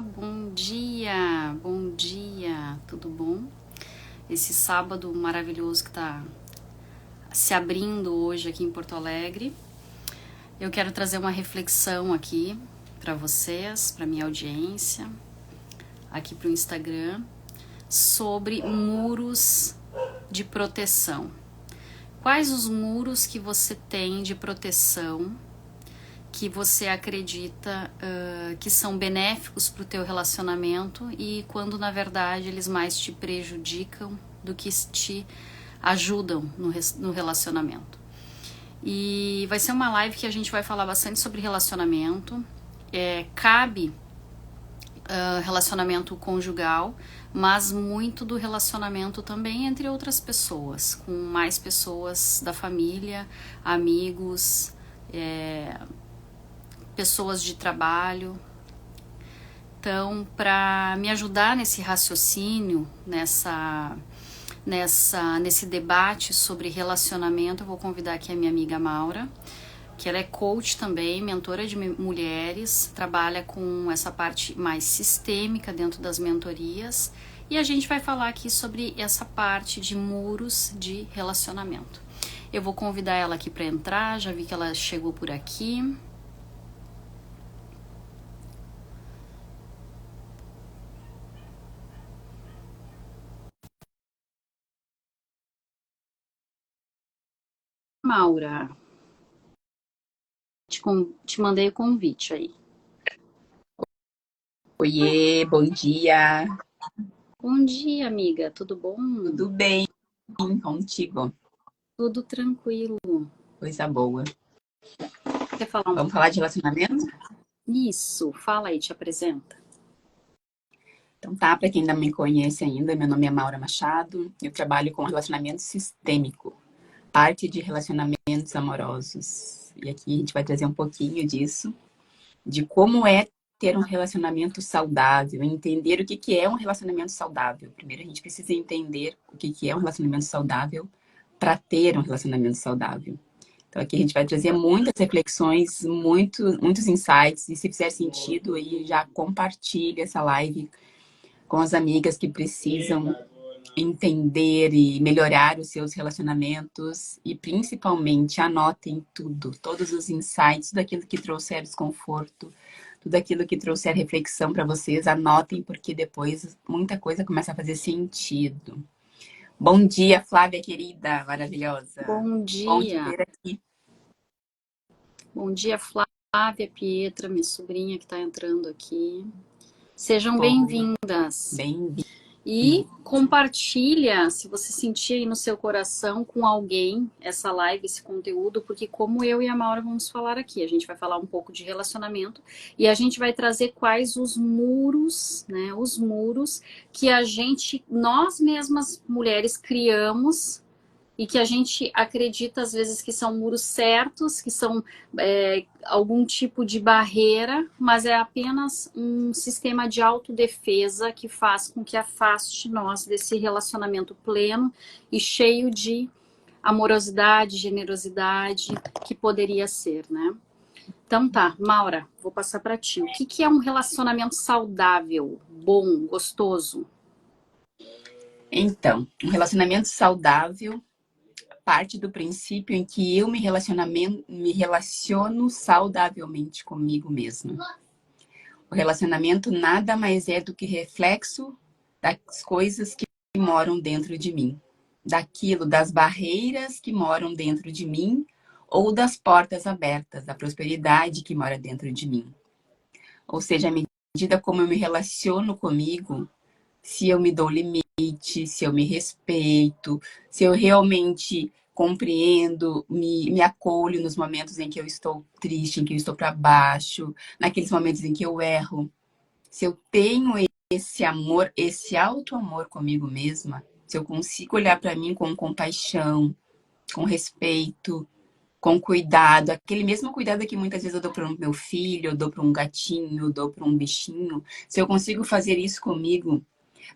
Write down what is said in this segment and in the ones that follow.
bom dia, tudo bom? Esse sábado maravilhoso que tá se abrindo hoje aqui em Porto Alegre. Eu quero trazer uma reflexão aqui para vocês, para minha audiência, aqui pro Instagram, sobre muros de proteção. Quais os muros que você tem de proteção que você acredita que são benéficos para o teu relacionamento e quando na verdade eles mais te prejudicam do que te ajudam no relacionamento. E vai ser uma live que a gente vai falar bastante sobre relacionamento. Cabe relacionamento conjugal, mas muito do relacionamento também entre outras pessoas, com mais pessoas da família, amigos, pessoas de trabalho. Então, para me ajudar nesse raciocínio, nesse debate sobre relacionamento, eu vou convidar aqui a minha amiga Maura, que ela é coach também, mentora de mulheres, trabalha com essa parte mais sistêmica dentro das mentorias, e a gente vai falar aqui sobre essa parte de muros de relacionamento. Eu vou convidar ela aqui para entrar, já vi que ela chegou por aqui. Maura, te mandei o convite aí. Oiê, bom dia. Bom dia, amiga, tudo bom? Tudo bem contigo? Tudo tranquilo. Coisa boa. Quer falar Vamos falar de relacionamento? Isso, fala aí, te apresenta. Então tá, para quem não me conhece ainda, meu nome é Maura Machado, eu trabalho com relacionamento sistêmico, parte de relacionamentos amorosos. E aqui a gente vai trazer um pouquinho disso, de como é ter um relacionamento saudável, entender o que é um relacionamento saudável. Primeiro a gente precisa entender o que é um relacionamento saudável para ter um relacionamento saudável. Então aqui a gente vai trazer muitas reflexões, muitos insights, e se fizer sentido, aí já compartilha essa live com as amigas que precisam entender e melhorar os seus relacionamentos e principalmente anotem tudo, todos os insights, tudo aquilo que trouxer desconforto, tudo aquilo que trouxer reflexão para vocês, anotem porque depois muita coisa começa a fazer sentido. Bom dia, Flávia querida, maravilhosa. Bom Bom te dia. ver aqui. Bom dia, Flávia, Pietra, minha sobrinha que está entrando aqui. Sejam Boa. bem-vindas. Bem-vinda. E compartilha, se você sentir aí no seu coração, com alguém essa live, esse conteúdo, porque como eu e a Maura vamos falar aqui, a gente vai falar um pouco de relacionamento e a gente vai trazer quais os muros, né, os muros que nós mesmas mulheres criamos e que a gente acredita às vezes que são muros certos, que são algum tipo de barreira, mas é apenas um sistema de autodefesa que faz com que afaste nós desse relacionamento pleno e cheio de amorosidade, generosidade que poderia ser, né? Então tá, Maura, vou passar para ti. O que é um relacionamento saudável, bom, gostoso? Então, um relacionamento saudável parte do princípio em que eu me relaciono saudavelmente comigo mesma. O relacionamento nada mais é do que reflexo das coisas que moram dentro de mim, das barreiras que moram dentro de mim ou das portas abertas, da prosperidade que mora dentro de mim. Ou seja, à medida como eu me relaciono comigo, se eu me dou limite, se eu me respeito, se eu realmente compreendo, me acolho nos momentos em que eu estou triste, em que eu estou para baixo, naqueles momentos em que eu erro. Se eu tenho esse amor, esse auto-amor comigo mesma, se eu consigo olhar para mim com compaixão, com respeito, com cuidado, aquele mesmo cuidado que muitas vezes eu dou para o meu filho, eu dou para um gatinho, eu dou para um bichinho, se eu consigo fazer isso comigo,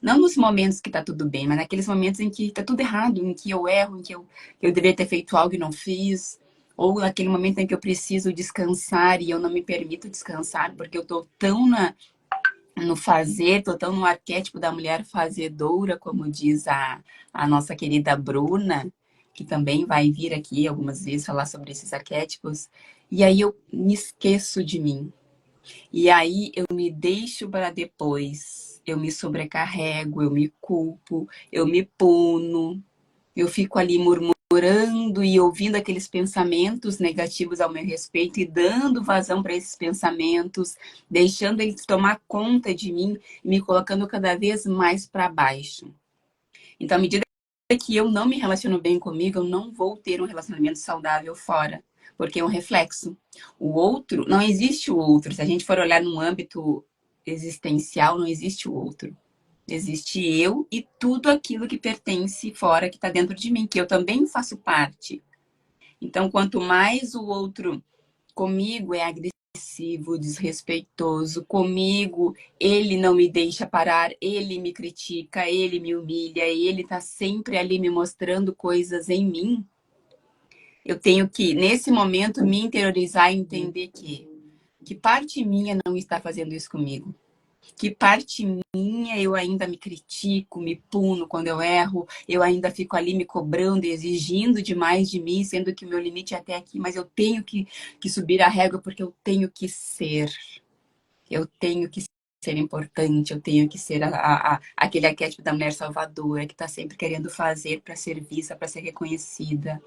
não nos momentos que tá tudo bem, mas naqueles momentos em que tá tudo errado, em que eu erro, que eu deveria ter feito algo e não fiz, ou naquele momento em que eu preciso descansar e eu não me permito descansar, porque eu tô tão no fazer, tô tão no arquétipo da mulher fazedora, como diz a nossa querida Bruna, que também vai vir aqui algumas vezes falar sobre esses arquétipos. E aí eu me esqueço de mim. E aí eu me deixo para depois. Eu me sobrecarrego, eu me culpo, eu me puno, eu fico ali murmurando e ouvindo aqueles pensamentos negativos ao meu respeito e dando vazão para esses pensamentos, deixando eles tomar conta de mim e me colocando cada vez mais para baixo. Então, à medida que eu não me relaciono bem comigo, eu não vou ter um relacionamento saudável fora, porque é um reflexo. O outro, não existe o outro. Se a gente for olhar num âmbito existencial, não existe o outro. Existe eu e tudo aquilo que pertence fora, que está dentro de mim, que eu também faço parte. Então, quanto mais o outro comigo é agressivo, desrespeitoso, comigo ele não me deixa parar, ele me critica, ele me humilha, ele está sempre ali me mostrando coisas em mim, eu tenho que, nesse momento, me interiorizar e entender que parte minha não está fazendo isso comigo. Que parte minha eu ainda me critico, me puno quando eu erro, eu ainda fico ali me cobrando e exigindo demais de mim, sendo que o meu limite é até aqui, mas eu tenho que subir a régua porque eu tenho que ser. Eu tenho que ser importante, eu tenho que ser aquele arquétipo da mulher salvadora que está sempre querendo fazer para ser vista, para ser reconhecida.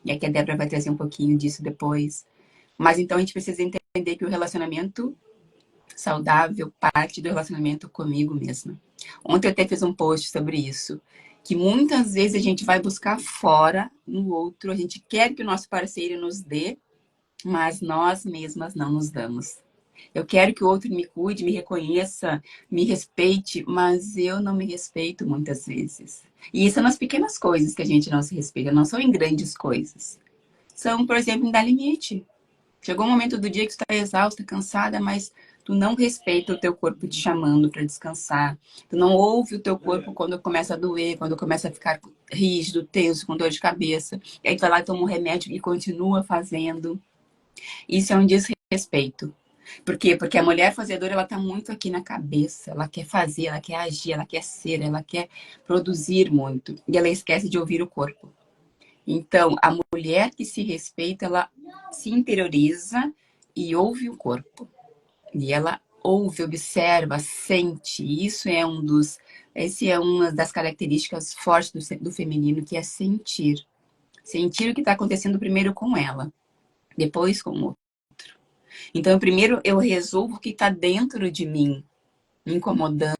E aqui a Débora vai trazer um pouquinho disso depois. Mas então a gente precisa entender que o relacionamento saudável parte do relacionamento comigo mesma. Ontem eu até fiz um post sobre isso, que muitas vezes a gente vai buscar fora no outro, a gente quer que o nosso parceiro nos dê, mas nós mesmas não nos damos. Eu quero que o outro me cuide, me reconheça, me respeite, mas eu não me respeito muitas vezes. E isso é nas pequenas coisas que a gente não se respeita, não são em grandes coisas. São, por exemplo, em dar limite. Chegou um momento do dia que tu tá exausta, cansada, mas tu não respeita o teu corpo te chamando para descansar. Tu não ouve o teu corpo quando começa a doer, quando começa a ficar rígido, tenso, com dor de cabeça. E aí tu vai lá e toma um remédio e continua fazendo. Isso é um desrespeito. Por quê? Porque a mulher fazedora, ela tá muito aqui na cabeça. Ela quer fazer, ela quer agir, ela quer ser, ela quer produzir muito. E ela esquece de ouvir o corpo. Então, a mulher que se respeita, ela se interioriza e ouve o corpo. E ela ouve, observa, sente. Esse é uma das características fortes do feminino, que é sentir. Sentir o que está acontecendo primeiro com ela, depois com o outro. Então, primeiro eu resolvo o que está dentro de mim, me incomodando,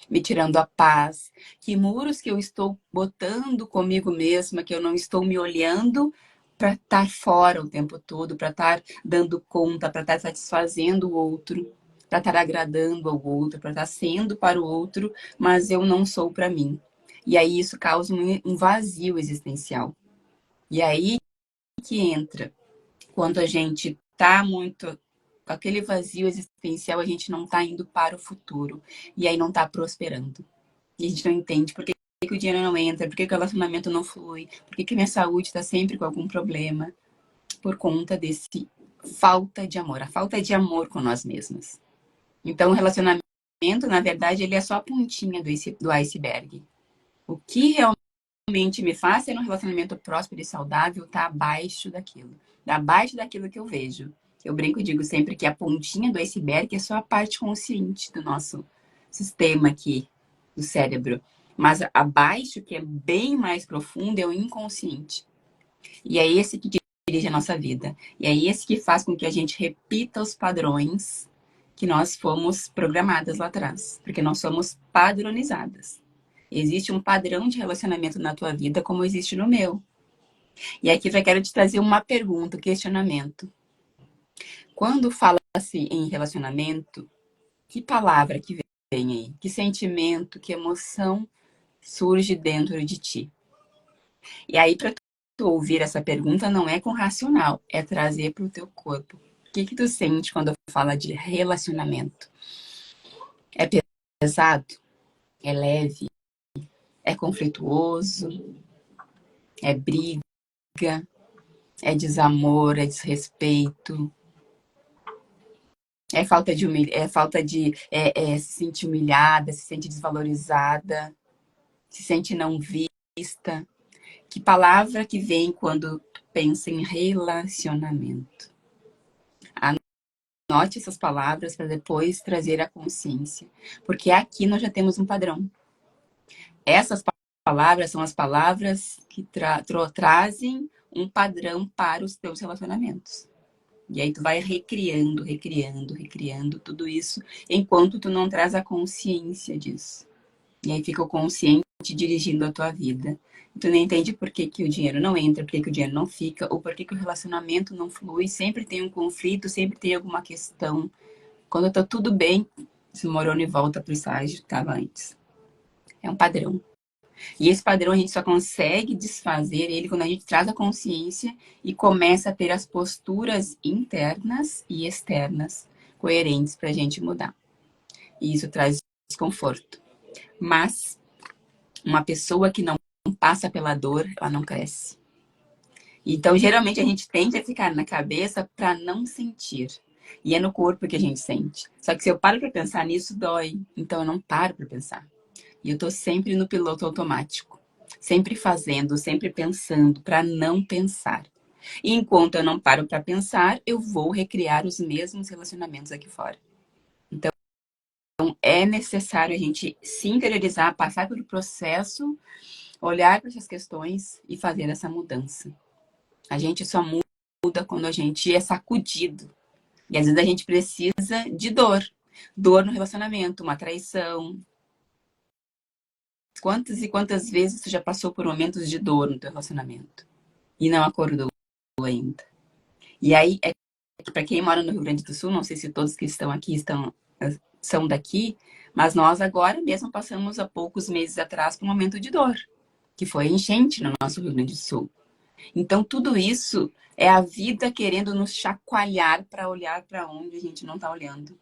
me tirando a paz. Que muros que eu estou botando comigo mesma, que eu não estou me olhando para estar fora o tempo todo, para estar dando conta, para estar satisfazendo o outro, para estar agradando ao outro, para estar sendo para o outro, mas eu não sou para mim. E aí isso causa um vazio existencial. E aí que entra, quando a gente tá muito com aquele vazio existencial, a gente não tá indo para o futuro. E aí não tá prosperando. E a gente não entende por que o dinheiro não entra, por que o relacionamento não flui, por que minha saúde está sempre com algum problema. Por conta desse falta de amor, a falta de amor com nós mesmas. Então, o relacionamento, na verdade, ele é só a pontinha do iceberg. O que realmente me faz ser um relacionamento próspero e saudável tá abaixo daquilo. Abaixo daquilo que eu vejo. Eu brinco e digo sempre que a pontinha do iceberg é só a parte consciente do nosso sistema aqui, do cérebro. Mas abaixo, que é bem mais profundo, é o inconsciente. E é esse que dirige a nossa vida. E é esse que faz com que a gente repita os padrões que nós fomos programadas lá atrás. Porque nós somos padronizadas. Existe um padrão de relacionamento na tua vida, como existe no meu. E aqui eu já quero te trazer uma pergunta, um questionamento. Quando fala-se em relacionamento, que palavra que vem aí? Que sentimento, que emoção surge dentro de ti? E aí, para tu ouvir essa pergunta, não é com racional, é trazer para o teu corpo. O que tu sente quando fala de relacionamento? É pesado? É leve? É conflituoso? É briga? É desamor? É desrespeito? Se sentir humilhada, se sente desvalorizada, se sente não vista. Que palavra que vem quando tu pensa em relacionamento? Anote essas palavras para depois trazer a consciência, porque aqui nós já temos um padrão. Essas palavras são as palavras que trazem um padrão para os teus relacionamentos. E aí tu vai recriando, recriando, recriando tudo isso, enquanto tu não traz a consciência disso. E aí fica o consciente dirigindo a tua vida. Tu não entende por que, que o dinheiro não entra, por que, que o dinheiro não fica, ou por que, que o relacionamento não flui. Sempre tem um conflito, sempre tem alguma questão. Quando tá tudo bem, desmorona e volta pro estágio que estava antes. É um padrão. E esse padrão a gente só consegue desfazer ele quando a gente traz a consciência e começa a ter as posturas internas e externas coerentes para a gente mudar. E isso traz desconforto. Mas uma pessoa que não passa pela dor, ela não cresce. Então, geralmente, a gente tende a ficar na cabeça para não sentir. E é no corpo que a gente sente. Só que se eu paro para pensar nisso, dói. Então, eu não paro para pensar. E eu tô sempre no piloto automático. Sempre fazendo, sempre pensando, para não pensar. E enquanto eu não paro para pensar, eu vou recriar os mesmos relacionamentos aqui fora. Então, é necessário a gente se interiorizar, passar pelo processo, olhar para essas questões e fazer essa mudança. A gente só muda quando a gente é sacudido. E às vezes a gente precisa de dor. Dor no relacionamento, uma traição. Quantas e quantas vezes tu já passou por momentos de dor no teu relacionamento e não acordou ainda? E aí, para quem mora no Rio Grande do Sul, não sei se todos que estão aqui são daqui, mas nós agora mesmo passamos há poucos meses atrás por um momento de dor, que foi enchente no nosso Rio Grande do Sul. Então, tudo isso é a vida querendo nos chacoalhar para olhar para onde a gente não está olhando.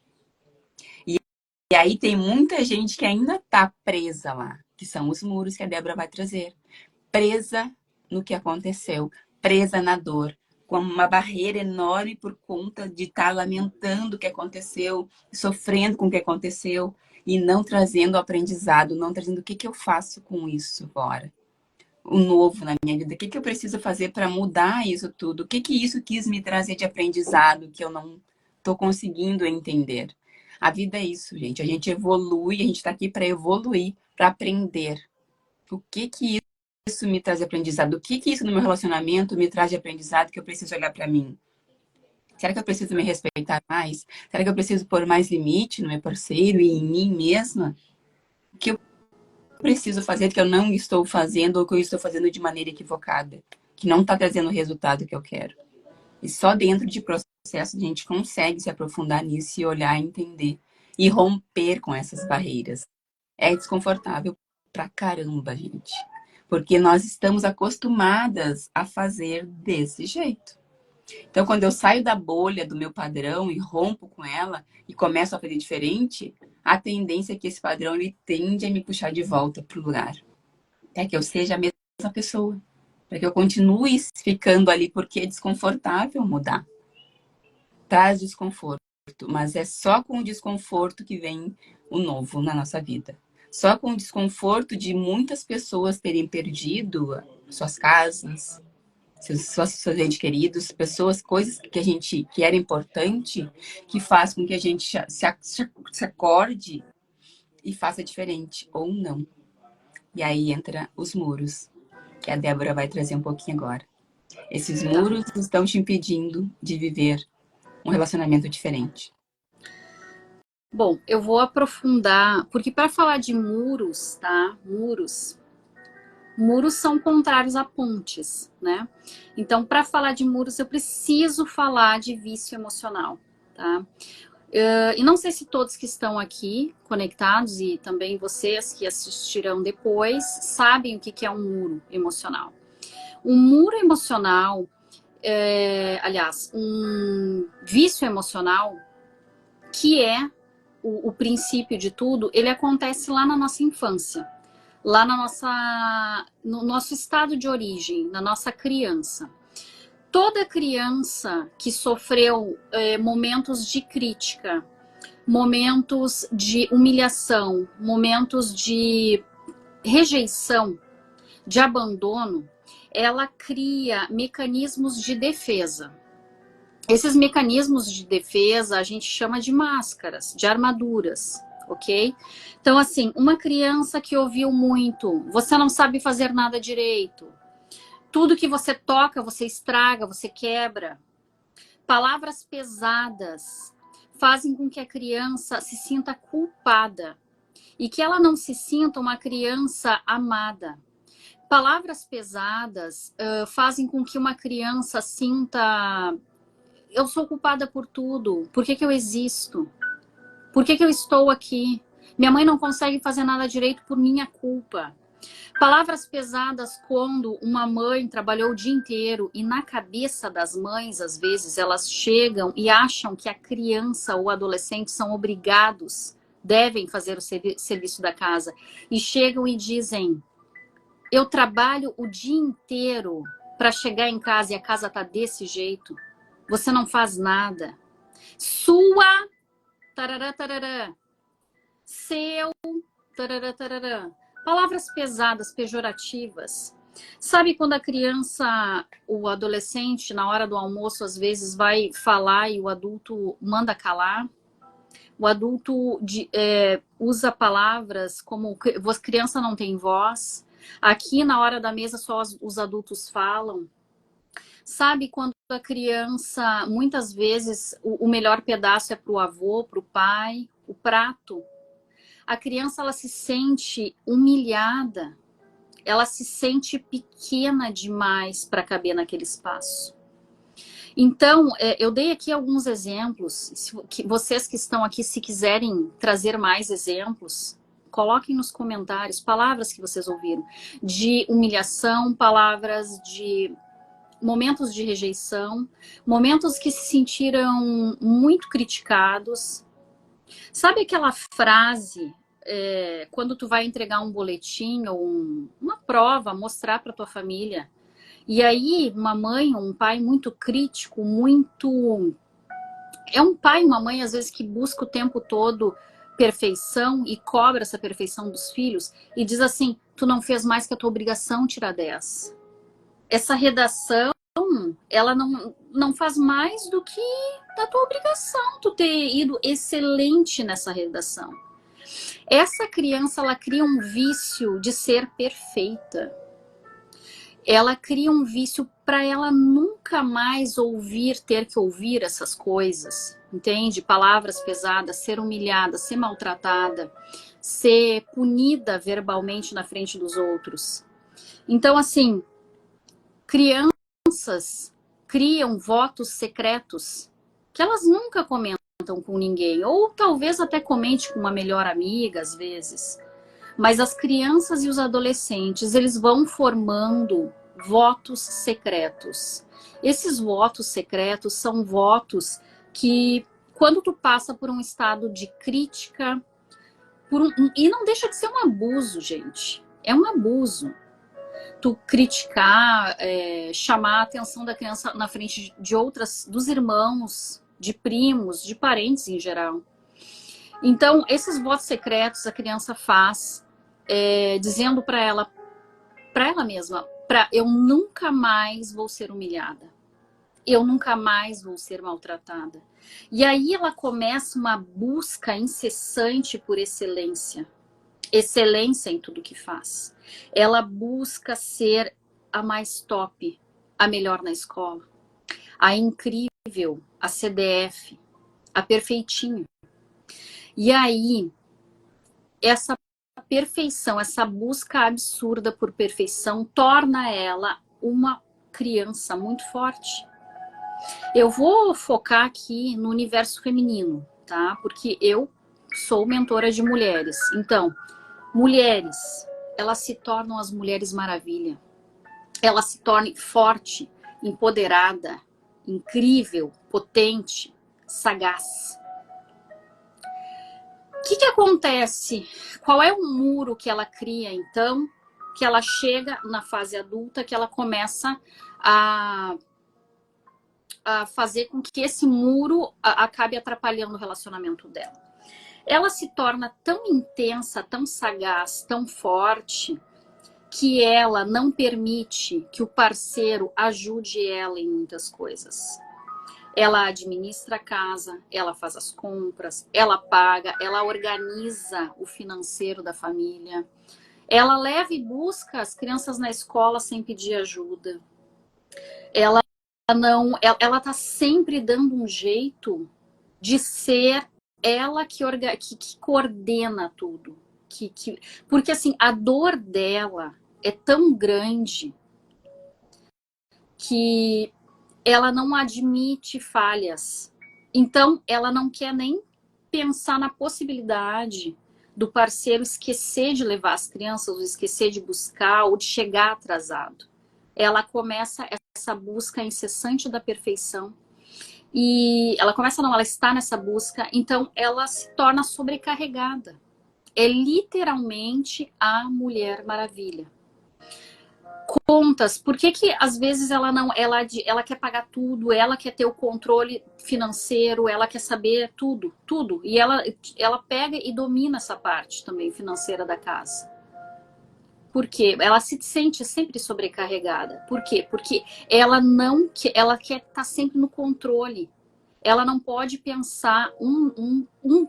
E aí tem muita gente que ainda está presa lá, que são os muros que a Débora vai trazer. Presa no que aconteceu, presa na dor, com uma barreira enorme por conta de estar lamentando o que aconteceu, sofrendo com o que aconteceu e não trazendo o aprendizado, não trazendo o que eu faço com isso agora. O novo na minha vida, o que eu preciso fazer para mudar isso tudo? O que isso quis me trazer de aprendizado que eu não estou conseguindo entender? A vida é isso, gente. A gente evolui, a gente está aqui para evoluir, para aprender. O que isso me traz de aprendizado? O que isso no meu relacionamento me traz de aprendizado que eu preciso olhar para mim? Será que eu preciso me respeitar mais? Será que eu preciso pôr mais limite no meu parceiro e em mim mesma? O que eu preciso fazer que eu não estou fazendo ou que eu estou fazendo de maneira equivocada? Que não está trazendo o resultado que eu quero. E só dentro de processo a gente consegue se aprofundar nisso e olhar, entender e romper com essas barreiras. É desconfortável pra caramba, gente. Porque nós estamos acostumadas a fazer desse jeito. Então, quando eu saio da bolha do meu padrão e rompo com ela e começo a fazer diferente, a tendência é que esse padrão ele tende a me puxar de volta pro lugar. Até que eu seja a mesma pessoa. Para que eu continue ficando ali, porque é desconfortável mudar. Traz desconforto, mas é só com o desconforto que vem o novo na nossa vida. Só com o desconforto de muitas pessoas terem perdido suas casas, seus entes queridos, pessoas, coisas que era importante, que faz com que a gente se acorde e faça diferente, ou não. E aí entra os muros, que a Débora vai trazer um pouquinho agora. Esses muros estão te impedindo de viver um relacionamento diferente. Bom, eu vou aprofundar, porque para falar de muros, tá? Muros são contrários a pontes, né? Então, para falar de muros, eu preciso falar de vício emocional, tá? E não sei se todos que estão aqui conectados e também vocês que assistirão depois sabem o que é um muro emocional. Um muro emocional, aliás, um vício emocional, que é o princípio de tudo, ele acontece lá na nossa infância, lá no nosso estado de origem, na nossa criança. Toda criança que sofreu momentos de crítica, momentos de humilhação, momentos de rejeição, de abandono, ela cria mecanismos de defesa. Esses mecanismos de defesa a gente chama de máscaras, de armaduras, ok? Então, assim, uma criança que ouviu muito, você não sabe fazer nada direito, tudo que você toca, você estraga, você quebra. Palavras pesadas fazem com que a criança se sinta culpada e que ela não se sinta uma criança amada. Palavras pesadas fazem com que uma criança sinta: eu sou culpada por tudo, por que que eu existo? Por que que eu estou aqui? Minha mãe não consegue fazer nada direito por minha culpa. Palavras pesadas quando uma mãe trabalhou o dia inteiro e na cabeça das mães, às vezes, elas chegam e acham que a criança ou adolescente são obrigados, devem fazer o serviço da casa. E chegam e dizem: eu trabalho o dia inteiro para chegar em casa e a casa tá desse jeito. Você não faz nada. Sua tarará, tarará. Seu tarará, tarará. Palavras pesadas, pejorativas. Sabe quando a criança, o adolescente, na hora do almoço, às vezes vai falar e o adulto manda calar? O adulto usa palavras como criança não tem voz. Aqui, na hora da mesa, só os adultos falam. Sabe quando a criança, muitas vezes, o melhor pedaço é para o avô, para o pai, o prato. A criança, ela se sente humilhada, ela se sente pequena demais para caber naquele espaço. Então, eu dei aqui alguns exemplos. Vocês que estão aqui, se quiserem trazer mais exemplos, coloquem nos comentários palavras que vocês ouviram de humilhação, palavras de momentos de rejeição, momentos que se sentiram muito criticados. Sabe aquela frase, quando tu vai entregar um boletim ou uma prova, mostrar para tua família, e aí uma mãe ou um pai muito crítico, muito... É um pai e uma mãe, às vezes, que busca o tempo todo perfeição e cobra essa perfeição dos filhos e diz assim: tu não fez mais que a tua obrigação tirar 10. Essa redação, ela não faz mais do que da tua obrigação tu ter ido excelente nessa redação. Essa criança, ela cria um vício de ser perfeita. Ela cria um vício para ela nunca mais ter que ouvir essas coisas, entende? Palavras pesadas, ser humilhada, ser maltratada, ser punida verbalmente na frente dos outros. Então, assim, crianças criam votos secretos que elas nunca comentam com ninguém, ou talvez até comente com uma melhor amiga, às vezes. Mas as crianças e os adolescentes, eles vão formando votos secretos. Esses votos secretos são votos que, quando tu passa por um estado de crítica, e não deixa de ser um abuso, gente. É um abuso. Tu criticar, chamar a atenção da criança na frente de outras, dos irmãos, de primos, de parentes em geral. Então, esses votos secretos a criança faz, dizendo para ela mesma, eu nunca mais vou ser humilhada. Eu nunca mais vou ser maltratada. E aí ela começa uma busca incessante por excelência. Excelência em tudo que faz. Ela busca ser a mais top, a melhor na escola, a incrível, a CDF, a perfeitinho. E aí, essa perfeição, essa busca absurda por perfeição torna ela uma criança muito forte. Eu vou focar aqui no universo feminino, tá? Porque eu sou mentora de mulheres. Então, mulheres, elas se tornam as mulheres maravilha. Elas se tornem forte, empoderada, incrível, potente, sagaz. O que acontece? Qual é o muro que ela cria, então, que ela chega na fase adulta, que ela começa a fazer com que esse muro acabe atrapalhando o relacionamento dela. Ela se torna tão intensa, tão sagaz, tão forte, que ela não permite que o parceiro ajude ela em muitas coisas. Ela administra a casa, ela faz as compras, ela paga, ela organiza o financeiro da família. Ela leva e busca as crianças na escola sem pedir ajuda. Ela tá sempre dando um jeito de ser ela que coordena tudo. Porque assim, a dor dela é tão grande que ela não admite falhas. Então, ela não quer nem pensar na possibilidade do parceiro esquecer de levar as crianças, ou esquecer de buscar, ou de chegar atrasado. Ela começa essa busca incessante da perfeição. E ela começa, não, ela está nessa busca, então ela se torna sobrecarregada. É literalmente a Mulher Maravilha. Contas, por que às vezes ela quer pagar tudo, ela quer ter o controle financeiro, ela quer saber tudo. E ela pega e domina essa parte também financeira da casa. Por quê? Ela se sente sempre sobrecarregada. Por quê? Porque ela quer estar sempre no controle. Ela não pode pensar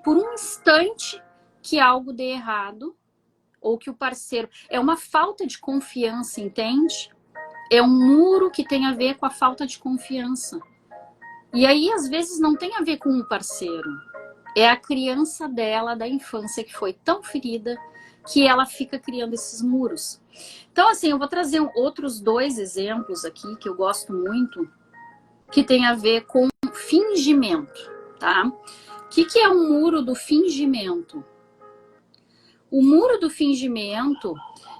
por um instante que algo dê errado, ou que o parceiro... É uma falta de confiança, entende? É um muro que tem a ver com a falta de confiança. E aí, às vezes, não tem a ver com o parceiro. É a criança dela, da infância, que foi tão ferida, que ela fica criando esses muros. Então, assim, eu vou trazer outros 2 exemplos aqui, que eu gosto muito, que tem a ver com fingimento, tá? O que é um muro do fingimento? O muro do fingimento,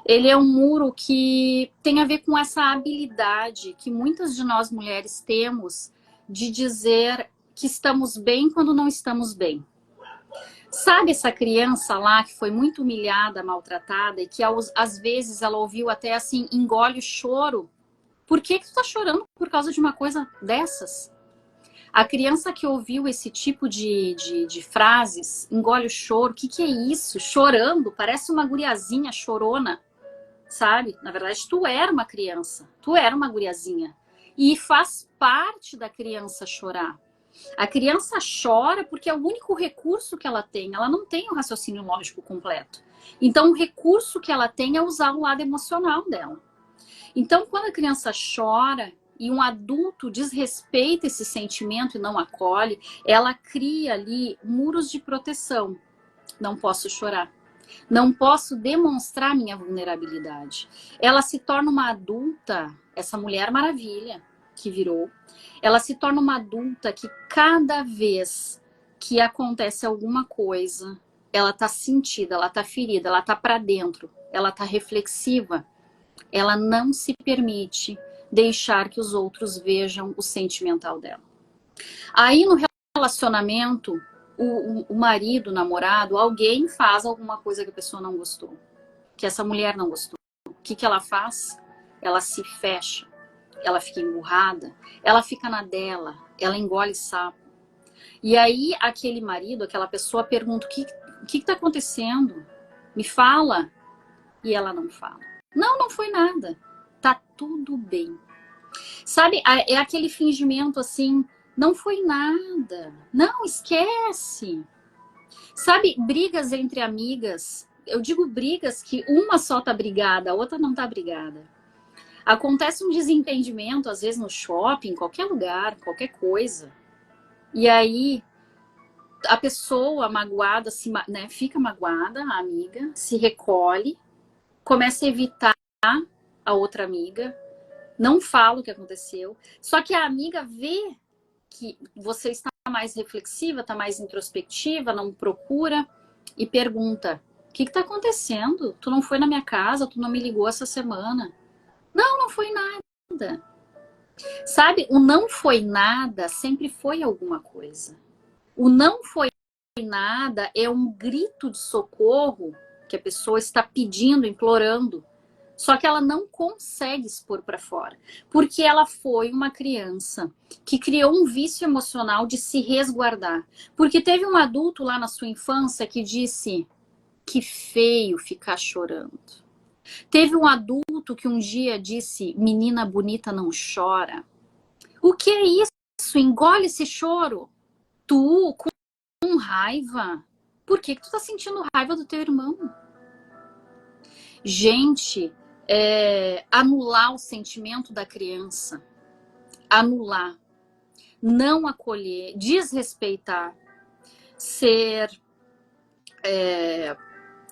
ele é um muro que tem a ver com essa habilidade que muitas de nós mulheres temos de dizer que estamos bem quando não estamos bem. Sabe essa criança lá que foi muito humilhada, maltratada e que às vezes ela ouviu até assim, engole o choro? Por que tu tá chorando por causa de uma coisa dessas? A criança que ouviu esse tipo de frases, engole o choro, o que é isso? Chorando, parece uma guriazinha chorona, sabe? Na verdade, tu era uma criança, tu era uma guriazinha. E faz parte da criança chorar. A criança chora porque é o único recurso que ela tem. Ela não tem o raciocínio lógico completo. Então, o recurso que ela tem é usar o lado emocional dela. Então, quando a criança chora e um adulto desrespeita esse sentimento e não acolhe, ela cria ali muros de proteção. Não posso chorar. Não posso demonstrar minha vulnerabilidade. Ela se torna uma adulta, essa Mulher Maravilha que virou, ela se torna uma adulta que cada vez que acontece alguma coisa, ela tá sentida, ela tá ferida, ela tá para dentro, ela tá reflexiva. Ela não se permite deixar que os outros vejam o sentimental dela. Aí no relacionamento, o marido, o namorado, alguém faz alguma coisa que a pessoa não gostou, que essa mulher não gostou. O que ela faz? Ela se fecha, ela fica emburrada, ela fica na dela, ela engole sapo. E aí aquele marido, aquela pessoa pergunta, o que tá acontecendo? Me fala. E ela não fala. Não foi nada. Tá tudo bem. Sabe, é aquele fingimento assim, não foi nada. Não, esquece. Sabe, brigas entre amigas. Eu digo brigas que uma só tá brigada, a outra não tá brigada. Acontece um desentendimento, às vezes no shopping, em qualquer lugar, qualquer coisa. E aí a pessoa magoada, né, fica magoada, a amiga, se recolhe, começa a evitar a outra amiga, não fala o que aconteceu. Só que a amiga vê que você está mais reflexiva, está mais introspectiva, não procura e pergunta: o que está acontecendo? Tu não foi na minha casa, tu não me ligou essa semana. Não foi nada. Sabe, o não foi nada sempre foi alguma coisa. O não foi nada é um grito de socorro que a pessoa está pedindo, implorando. Só que ela não consegue expor para fora, porque ela foi uma criança que criou um vício emocional de se resguardar. Porque teve um adulto lá na sua infância que disse: que feio ficar chorando. Teve um adulto que um dia disse: menina bonita não chora. O que é isso? Engole esse choro. Tu, com raiva. Por que tu tá sentindo raiva do teu irmão? Gente, anular o sentimento da criança, anular, não acolher, desrespeitar, ser,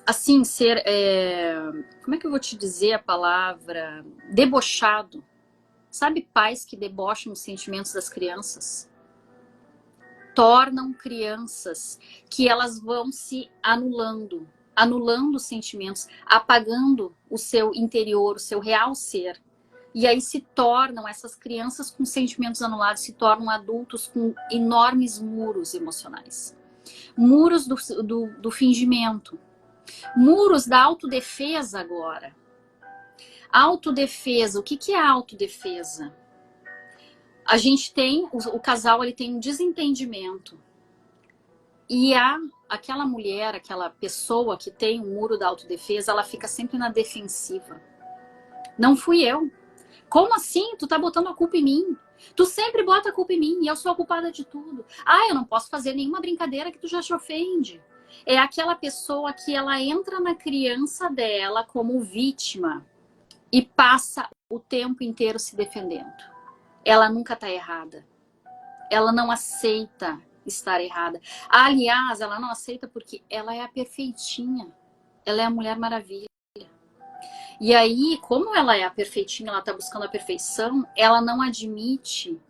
assim, ser, como é que eu vou te dizer a palavra? Debochado. Sabe pais que debocham os sentimentos das crianças? Tornam crianças que elas vão se anulando, anulando os sentimentos, apagando o seu interior, o seu real ser. E aí se tornam, essas crianças com sentimentos anulados, se tornam adultos com enormes muros emocionais. Muros do fingimento. Muros da autodefesa agora. Autodefesa, o que é autodefesa? A gente tem, o casal ele tem um desentendimento. E aquela mulher, aquela pessoa que tem um muro da autodefesa, ela fica sempre na defensiva. Não fui eu. Como assim? Tu tá botando a culpa em mim. Tu sempre bota a culpa em mim e eu sou a culpada de tudo. Eu não posso fazer nenhuma brincadeira que tu já te ofende. É aquela pessoa que ela entra na criança dela como vítima e passa o tempo inteiro se defendendo. Ela nunca tá errada. Ela não aceita estar errada. Aliás, ela não aceita porque ela é a perfeitinha. Ela é a Mulher Maravilha. E aí, como ela é a perfeitinha, ela tá buscando a perfeição, ela não admite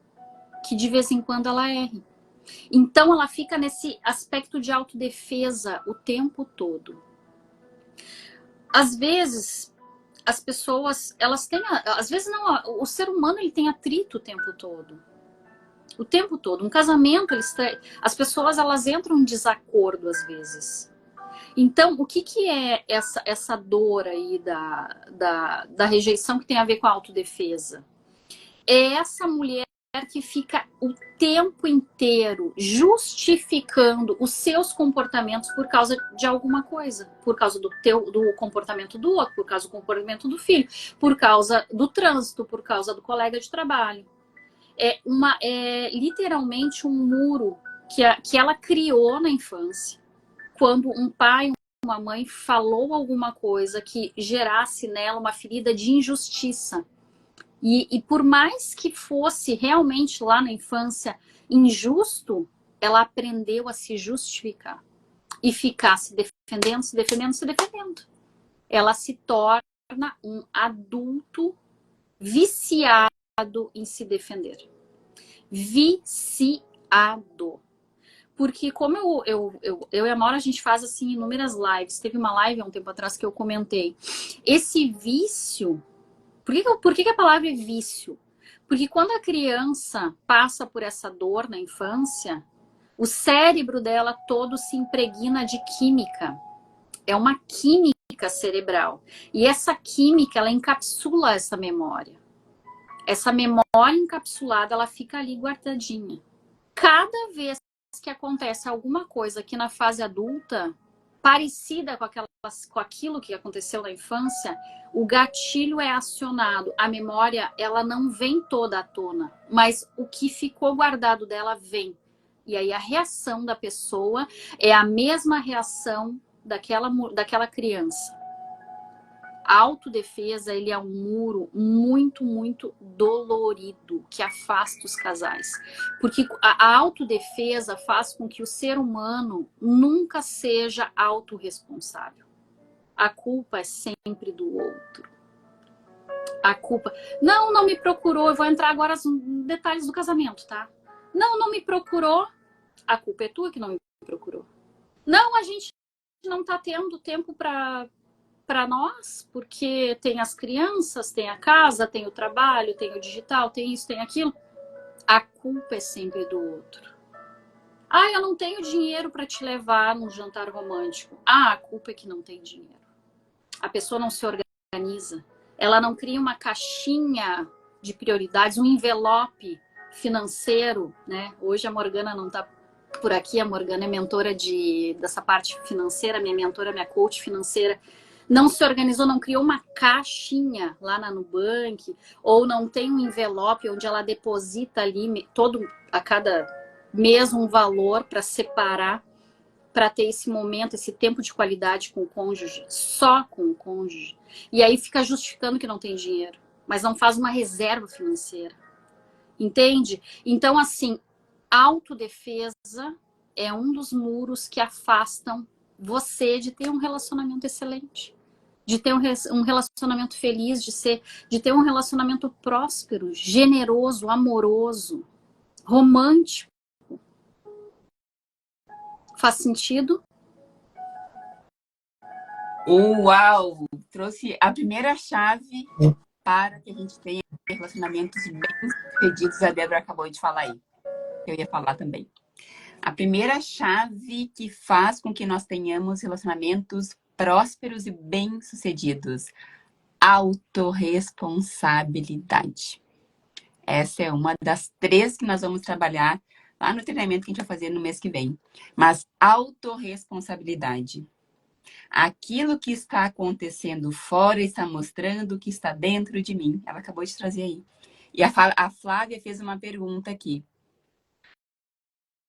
que de vez em quando ela erre. Então ela fica nesse aspecto de autodefesa o tempo todo. Às vezes, as pessoas, elas têm, às vezes não, o ser humano ele tem atrito o tempo todo. O tempo todo. Um casamento, as pessoas elas entram em desacordo às vezes. Então, o que é essa dor aí da rejeição que tem a ver com a autodefesa? É essa mulher que fica o tempo inteiro justificando os seus comportamentos por causa de alguma coisa. Por causa do comportamento do outro, por causa do comportamento do filho, por causa do trânsito, por causa do colega de trabalho. É literalmente um muro que ela criou na infância. Quando um pai, uma mãe falou alguma coisa que gerasse nela uma ferida de injustiça. E por mais que fosse realmente lá na infância injusto, ela aprendeu a se justificar. E ficar se defendendo, se defendendo, se defendendo. Ela se torna um adulto viciado em se defender. Viciado. Porque como eu e a Maura, a gente faz assim inúmeras lives. Teve uma live há um tempo atrás que eu comentei. Esse vício... Por que a palavra é vício? Porque quando a criança passa por essa dor na infância, o cérebro dela todo se impregna de química. É uma química cerebral. E essa química, ela encapsula essa memória. Essa memória encapsulada, ela fica ali guardadinha. Cada vez que acontece alguma coisa aqui na fase adulta, parecida com aquilo que aconteceu na infância, o gatilho é acionado. A memória, ela não vem toda à tona, mas o que ficou guardado dela vem. E aí a reação da pessoa é a mesma reação daquela criança. A autodefesa, ele é um muro muito, muito dolorido que afasta os casais. Porque a autodefesa faz com que o ser humano nunca seja autorresponsável. A culpa é sempre do outro. A culpa... Não me procurou. Eu vou entrar agora nos detalhes do casamento, tá? Não me procurou. A culpa é tua que não me procurou. Não, a gente não tá tendo tempo para nós, porque tem as crianças, tem a casa, tem o trabalho, tem o digital, tem isso, tem aquilo. A culpa é sempre do outro. Eu não tenho dinheiro para te levar num jantar romântico. A culpa é que não tem dinheiro. A pessoa não se organiza. ela não cria uma caixinha de prioridades, um envelope financeiro, né? Hoje a Morgana não está por aqui, a Morgana é mentora dessa parte financeira, minha mentora, minha coach financeira. Não se organizou, não criou uma caixinha lá na Nubank, ou não tem um envelope onde ela deposita ali a cada mês um valor para separar, para ter esse momento, esse tempo de qualidade com o cônjuge, só com o cônjuge. E aí fica justificando que não tem dinheiro, mas não faz uma reserva financeira. Entende? Então, assim, autodefesa é um dos muros que afastam você de ter um relacionamento excelente, de ter um relacionamento feliz, de ter um relacionamento próspero, generoso, amoroso, romântico. Faz sentido? Uau! Trouxe a primeira chave para que a gente tenha relacionamentos bem-sucedidos. A Débora acabou de falar aí. Eu ia falar também. A primeira chave que faz com que nós tenhamos relacionamentos prósperos e bem-sucedidos. Autorresponsabilidade. Essa é uma das 3 que nós vamos trabalhar lá no treinamento que a gente vai fazer no mês que vem. Mas autorresponsabilidade. Aquilo que está acontecendo fora está mostrando o que está dentro de mim. Ela acabou de trazer aí. E a Flávia fez uma pergunta aqui.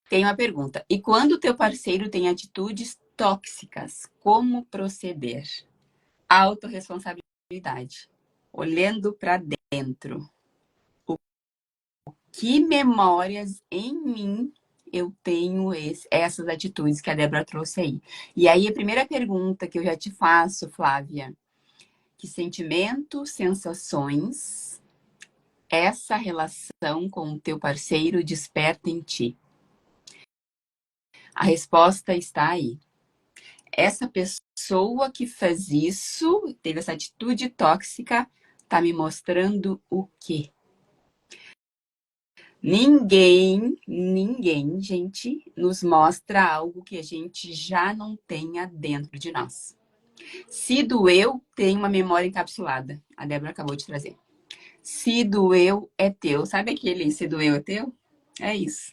Tem uma pergunta. E quando o teu parceiro tem atitudes tóxicas, como proceder? Autorresponsabilidade. Olhando para dentro. Que memórias em mim eu tenho essas atitudes que a Débora trouxe aí? E aí, a primeira pergunta que eu já te faço, Flávia, que sentimentos, sensações essa relação com o teu parceiro desperta em ti? A resposta está aí. Essa pessoa que faz isso, teve essa atitude tóxica, tá me mostrando o quê? Ninguém, gente, nos mostra algo que a gente já não tenha dentro de nós. Se doeu, tem uma memória encapsulada. A Débora acabou de trazer. Se doeu, é teu. Sabe aquele se doeu, é teu? É isso.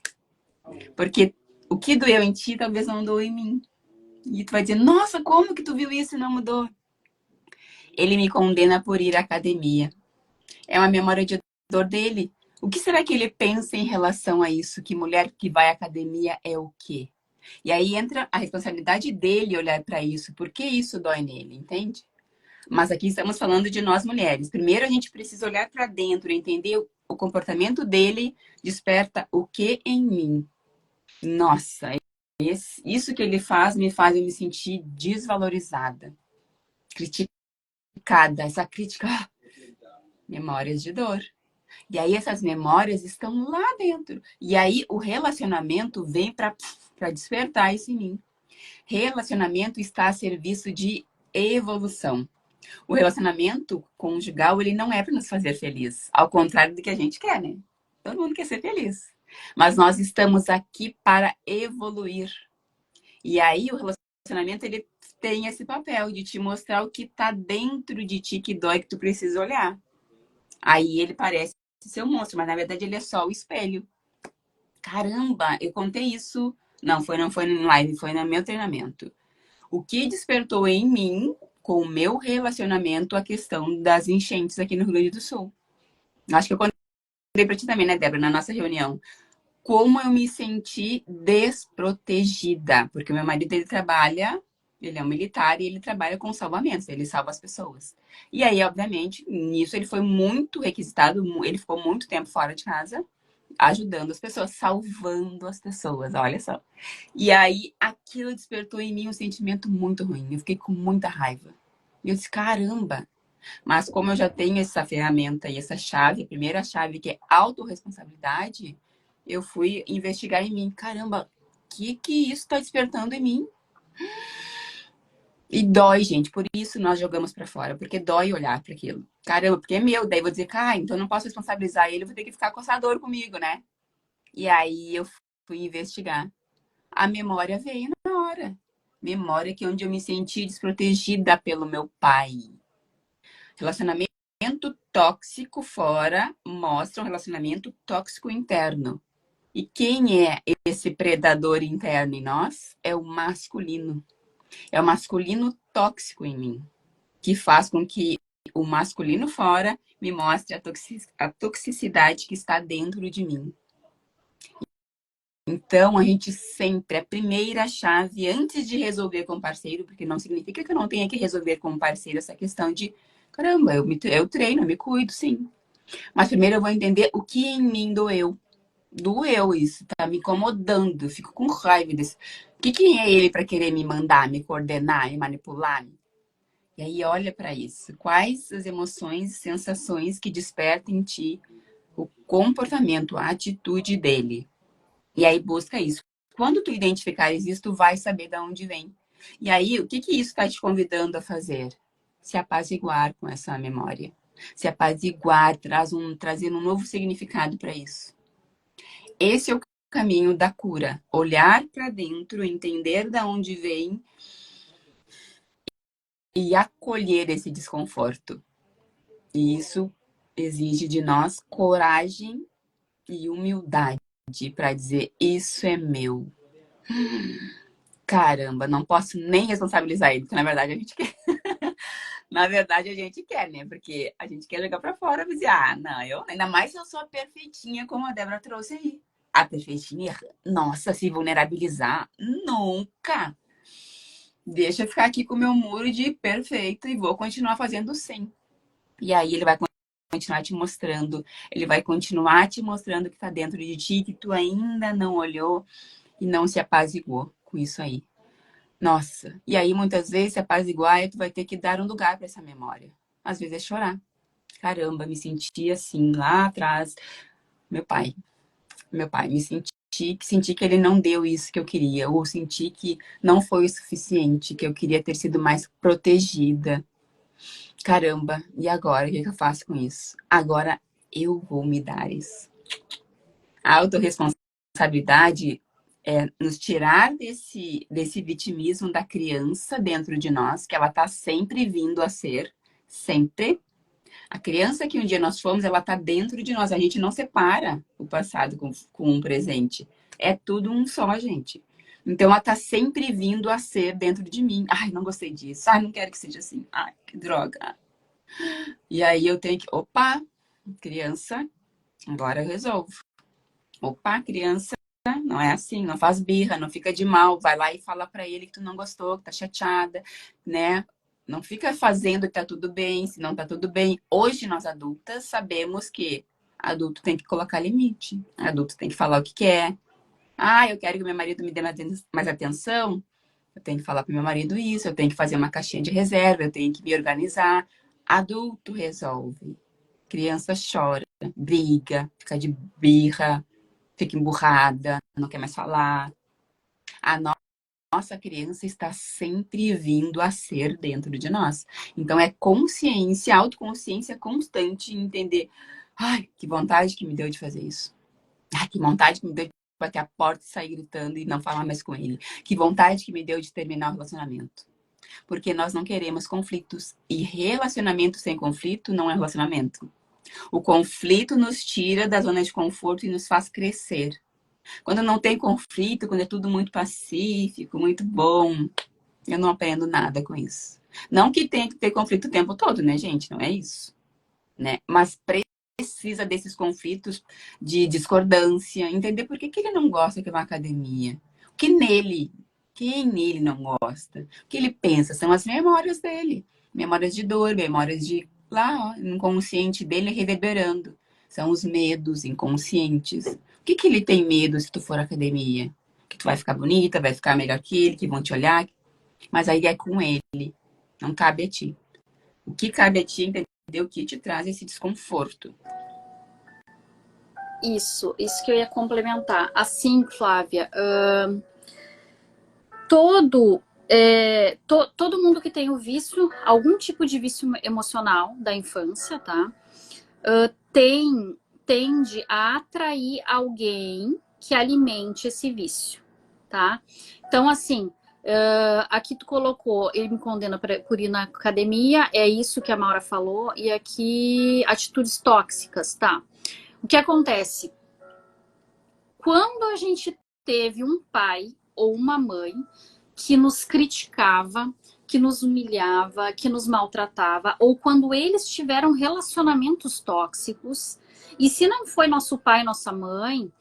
Porque o que doeu em ti, talvez não doeu em mim. E tu vai dizer, nossa, como que tu viu isso e não mudou? Ele me condena por ir à academia. É uma memória de dor dele. O que será que ele pensa em relação a isso? Que mulher que vai à academia é o quê? E aí entra a responsabilidade dele olhar para isso. Por que isso dói nele, entende? Mas aqui estamos falando de nós mulheres. Primeiro a gente precisa olhar para dentro, entender o comportamento dele desperta o que em mim. Nossa, isso que ele faz me faz eu me sentir desvalorizada, criticada. Essa crítica, memórias de dor. E aí essas memórias estão lá dentro. E aí o relacionamento vem para despertar isso em mim. Relacionamento está a serviço de evolução. O relacionamento conjugal, ele não é para nos fazer feliz. Ao contrário do que a gente quer, né? Todo mundo quer ser feliz. Mas nós estamos aqui para evoluir. E aí o relacionamento, ele tem esse papel de te mostrar o que está dentro de ti que dói, que tu precisa olhar. Aí ele parece ser um monstro, mas na verdade ele é só o espelho. Caramba, eu contei isso. Não foi no live, foi no meu treinamento. O que despertou em mim, com o meu relacionamento, a questão das enchentes aqui no Rio Grande do Sul. Acho que eu contei pra ti também, né, Débora, na nossa reunião. Como eu me senti desprotegida. Porque o meu marido, ele trabalha, ele é um militar e ele trabalha com salvamentos, ele salva as pessoas. E aí, obviamente, nisso ele foi muito requisitado, ele ficou muito tempo fora de casa, ajudando as pessoas, salvando as pessoas, olha só. E aí, aquilo despertou em mim um sentimento muito ruim. Eu fiquei com muita raiva. E eu disse, caramba! Mas como eu já tenho essa ferramenta e essa chave, a primeira chave que é autorresponsabilidade, eu fui investigar em mim. Caramba, que isso está despertando em mim? E dói, gente. Por isso nós jogamos para fora. Porque dói olhar para aquilo. Caramba, porque é meu. Daí eu vou dizer, então eu não posso responsabilizar ele. Eu vou ter que ficar coçador comigo, né? E aí eu fui investigar. A memória veio na hora. Memória que é onde eu me senti desprotegida pelo meu pai. Relacionamento tóxico fora mostra um relacionamento tóxico interno. E quem é esse predador interno em nós? É o masculino. É o masculino tóxico em mim, que faz com que o masculino fora me mostre a toxicidade que está dentro de mim. Então, a gente sempre, a primeira chave, antes de resolver com o parceiro, porque não significa que eu não tenha que resolver com o parceiro essa questão de, caramba, eu treino, eu me cuido, sim. Mas primeiro eu vou entender o que em mim doeu. Doeu isso, tá me incomodando, eu fico com raiva desse. Quem é ele para querer me mandar, me coordenar, me manipular? E aí olha para isso. Quais as emoções e sensações que despertam em ti o comportamento, a atitude dele? E aí busca isso. Quando tu identificares isso, tu vai saber de onde vem. E aí, o que isso está te convidando a fazer? Se apaziguar com essa memória. Se apaziguar, trazendo um novo significado para isso. Esse é o caminho da cura. Olhar para dentro, entender de onde vem e acolher esse desconforto. E isso exige de nós coragem e humildade para dizer: isso é meu. Caramba, não posso nem responsabilizar ele, porque na verdade a gente quer. Na verdade a gente quer, né? Porque a gente quer jogar pra fora e dizer: ah, não, ainda mais se eu sou a perfeitinha, como a Débora trouxe aí. A perfeitinha, nossa, se vulnerabilizar, nunca. Deixa eu ficar aqui com o meu muro de perfeito e vou continuar fazendo sim. E aí ele vai continuar te mostrando, ele vai continuar te mostrando que tá dentro de ti, que tu ainda não olhou e não se apaziguou com isso aí. Nossa, e aí muitas vezes se apaziguar e tu vai ter que dar um lugar para essa memória. Às vezes é chorar. Caramba, me senti assim lá atrás. Meu pai, me senti que ele não deu isso que eu queria, ou senti que não foi o suficiente, que eu queria ter sido mais protegida. Caramba, e agora? O que eu faço com isso? Agora eu vou me dar isso. A autorresponsabilidade é nos tirar desse vitimismo da criança dentro de nós, que ela está sempre vindo a ser, sempre. A criança que um dia nós fomos, ela está dentro de nós. A gente não separa o passado com o presente. É tudo um só, gente. Então, ela está sempre vindo a ser dentro de mim. Ai, não gostei disso. Ai, não quero que seja assim. Ai, que droga. E aí eu tenho que... Opa, criança, agora eu resolvo. Opa, criança, não é assim. Não faz birra, não fica de mal. Vai lá e fala para ele que tu não gostou, que tá chateada, né? Não fica fazendo que tá tudo bem, se não tá tudo bem. Hoje, nós adultas sabemos que adulto tem que colocar limite. Adulto tem que falar o que quer. Ah, eu quero que meu marido me dê mais atenção. Eu tenho que falar pro meu marido isso. Eu tenho que fazer uma caixinha de reserva. Eu tenho que me organizar. Adulto resolve. Criança chora, briga, fica de birra, fica emburrada, não quer mais falar. A nossa criança está sempre vindo a ser dentro de nós. Então é consciência, autoconsciência constante em entender. Ai, que vontade que me deu de fazer isso. Ai, que vontade que me deu de bater a porta e sair gritando e não falar mais com ele. Que vontade que me deu de terminar o relacionamento. Porque nós não queremos conflitos. E relacionamento sem conflito não é relacionamento. O conflito nos tira da zona de conforto e nos faz crescer. Quando não tem conflito, quando é tudo muito pacífico, muito bom, eu não aprendo nada com isso. Não que tenha que ter conflito o tempo todo, né, gente? Não é isso, né? Mas precisa desses conflitos de discordância, entender por que ele não gosta de uma academia. O que nele, quem nele não gosta? O que ele pensa? São as memórias dele. Memórias de dor, memórias de lá, ó, no inconsciente dele reverberando. São os medos inconscientes. O que ele tem medo se tu for à academia? Que tu vai ficar bonita, vai ficar melhor que ele, que vão te olhar. Mas aí é com ele. Não cabe a ti. O que cabe a ti é entender o que te traz esse desconforto. Isso que eu ia complementar. Assim, Flávia, todo mundo que tem o vício, algum tipo de vício emocional da infância, tá? Tende a atrair alguém que alimente esse vício, tá? Então, assim, Aqui tu colocou, ele me condena por ir na academia, é isso que a Maura falou, e aqui atitudes tóxicas, tá? O que acontece? Quando a gente teve um pai ou uma mãe que nos criticava, que nos humilhava, que nos maltratava, ou quando eles tiveram relacionamentos tóxicos, e se não foi nosso pai, nossa mãe,